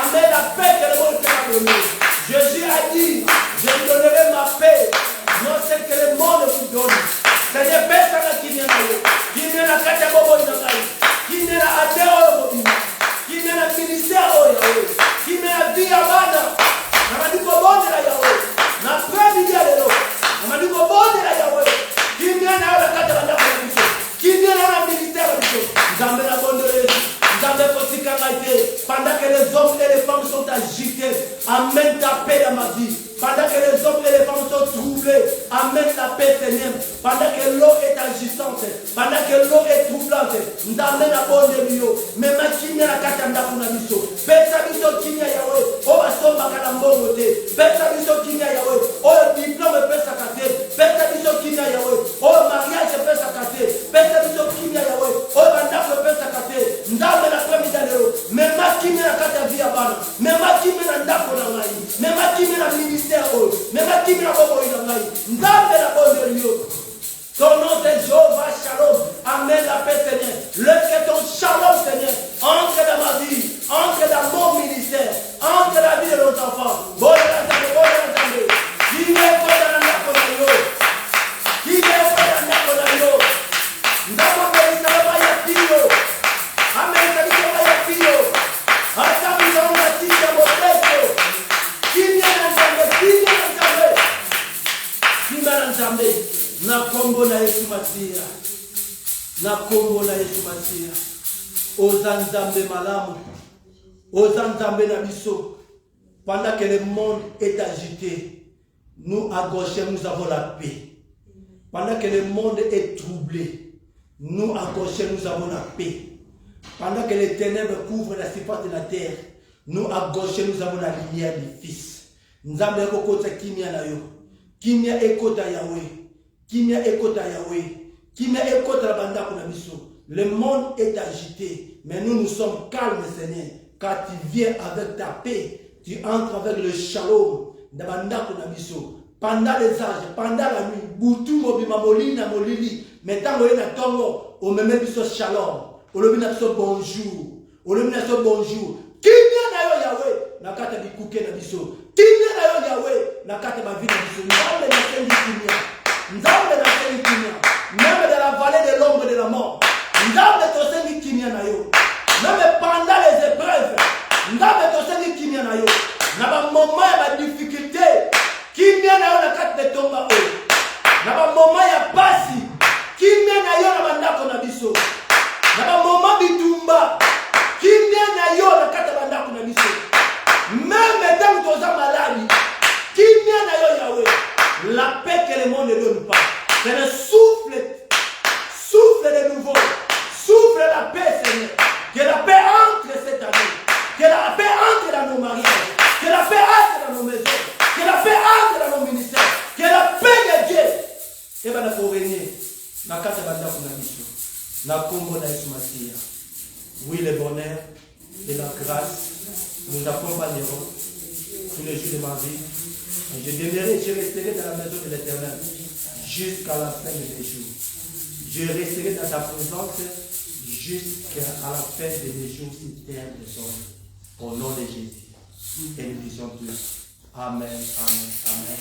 amène la paix que le monde peut pas donner. Jésus a dit, je vous donnerai ma paix, non celle que le monde vous donne. Seigneur, paix ça qui vient à vous, qui vient à Katabobo Inangaï, qui vient à Adéo, qui vient à ministère, qui vient à Diabana, Namadiko Bonde la Yahweh, na preuve d'Yahweh. Amadiko bonde la Yahweh. Qui vient à la carte de la Bible. Qui vient à la ministère de Dieu. Nzambe la bonde. Nzambe kotika ngaite. Pendant que les hommes et les femmes sont agités, amène ta paix dans ma vie. Pendant que les hommes et les femmes sont troublés, amène la paix, Seigneur. Pendant que l'eau est agissante, pendant que l'eau est troublante, Nzambe la bonde liyo. Mais ma kimia la carte de la Bible. Pesa biso kimia Yahweh. O asomba kalambongo te. Pesa biso kimia Yahweh. O diplôme pesa kate. Pesa biso kimia Yahweh. O mariage pesa kate. Pesa biso kimia Yahweh. O bandako pesa kate. Ndambe la premida leo. Mais ma kimia la carte via bana. Mais ma kimia na ndako na ngai. Mais ma kimia na ministère o. Mais ma kimia na bobo ina ngai. Ndambe la bonde liyo. Ton nom c'est Jéhovah Shalom. Amène la paix, Seigneur. Que ton shalom, Seigneur, entre dans ma vie, entre dans mon ministère, entre dans la vie de nos enfants. Bon, Dieu est bon dans la na nzambe na kombo na Yesu Masia. Na kombo na Yesu Masia. Oza nzambe malamu. Oza nzambe na biso. Pendant que le monde est agité, nous à gauche nous avons la paix. Pendant que le monde est troublé, nous à gauche nous avons la paix. Pendant que les ténèbres couvrent la surface de la terre, nous à gauche nous avons la lumière du Fils. Nzambe ekota kimia na yo. Kimia ekota Yahweh. Kimia ekota Yahweh. Kimia ekota la banda kuna biso. Le monde est agité, mais nous sommes calmes, Seigneur, car tu viens avec ta paix. Tu entres avec le shalom de banda kuna biso. Pendant les âges, pendant la nuit, Boutou mobima molina molili, maintenant on est na tongo, on me met biso shalom. On le met biso bonjour. On le met biso bonjour. Kimia na yo Yahweh, na kata bikuke na biso. Kimia na yo Yahweh, na kata ba vie na biso. Nzambe na sengi kimia. Nzambe na sengi kimia. Même dans la vallée de l'ombre de la mort. Nzambe to sengi kimia na yo. Même pendant les épreuves, Nzambe to sengi kimia na yo. Na ba moment ya ba difficulté, kimia na yo na kata de tomba o. Na ba moment ya pasi, kimia na yo na bandako na biso. Na ba moment bitumba, kimia na yo na kata bandako na biso. Même tant que tu es malade, kimia na yo Yahweh, la paix que le monde ne donne pas. C'est le souffle de nouveau, souffle la paix, Seigneur. Que la paix entre cette année, que la paix entre dans nos mariages, que la paix entre dans nos maisons, que la paix entre dans nos ministères, que la paix de Dieu et bien la revenir na kata bandako na biso. Na kombo na Yesu Masia. Oui, le bonheur et la grâce nous accompagneront tous les jours de ma vie. Et je demeurerai, je resterai dans la maison de l'Éternel jusqu'à la fin de mes jours. Je resterai dans ta présence jusqu'à la fin de mes jours sur terre de son. Au nom de Jésus. Et nous disons tous. Amen, amen, amen.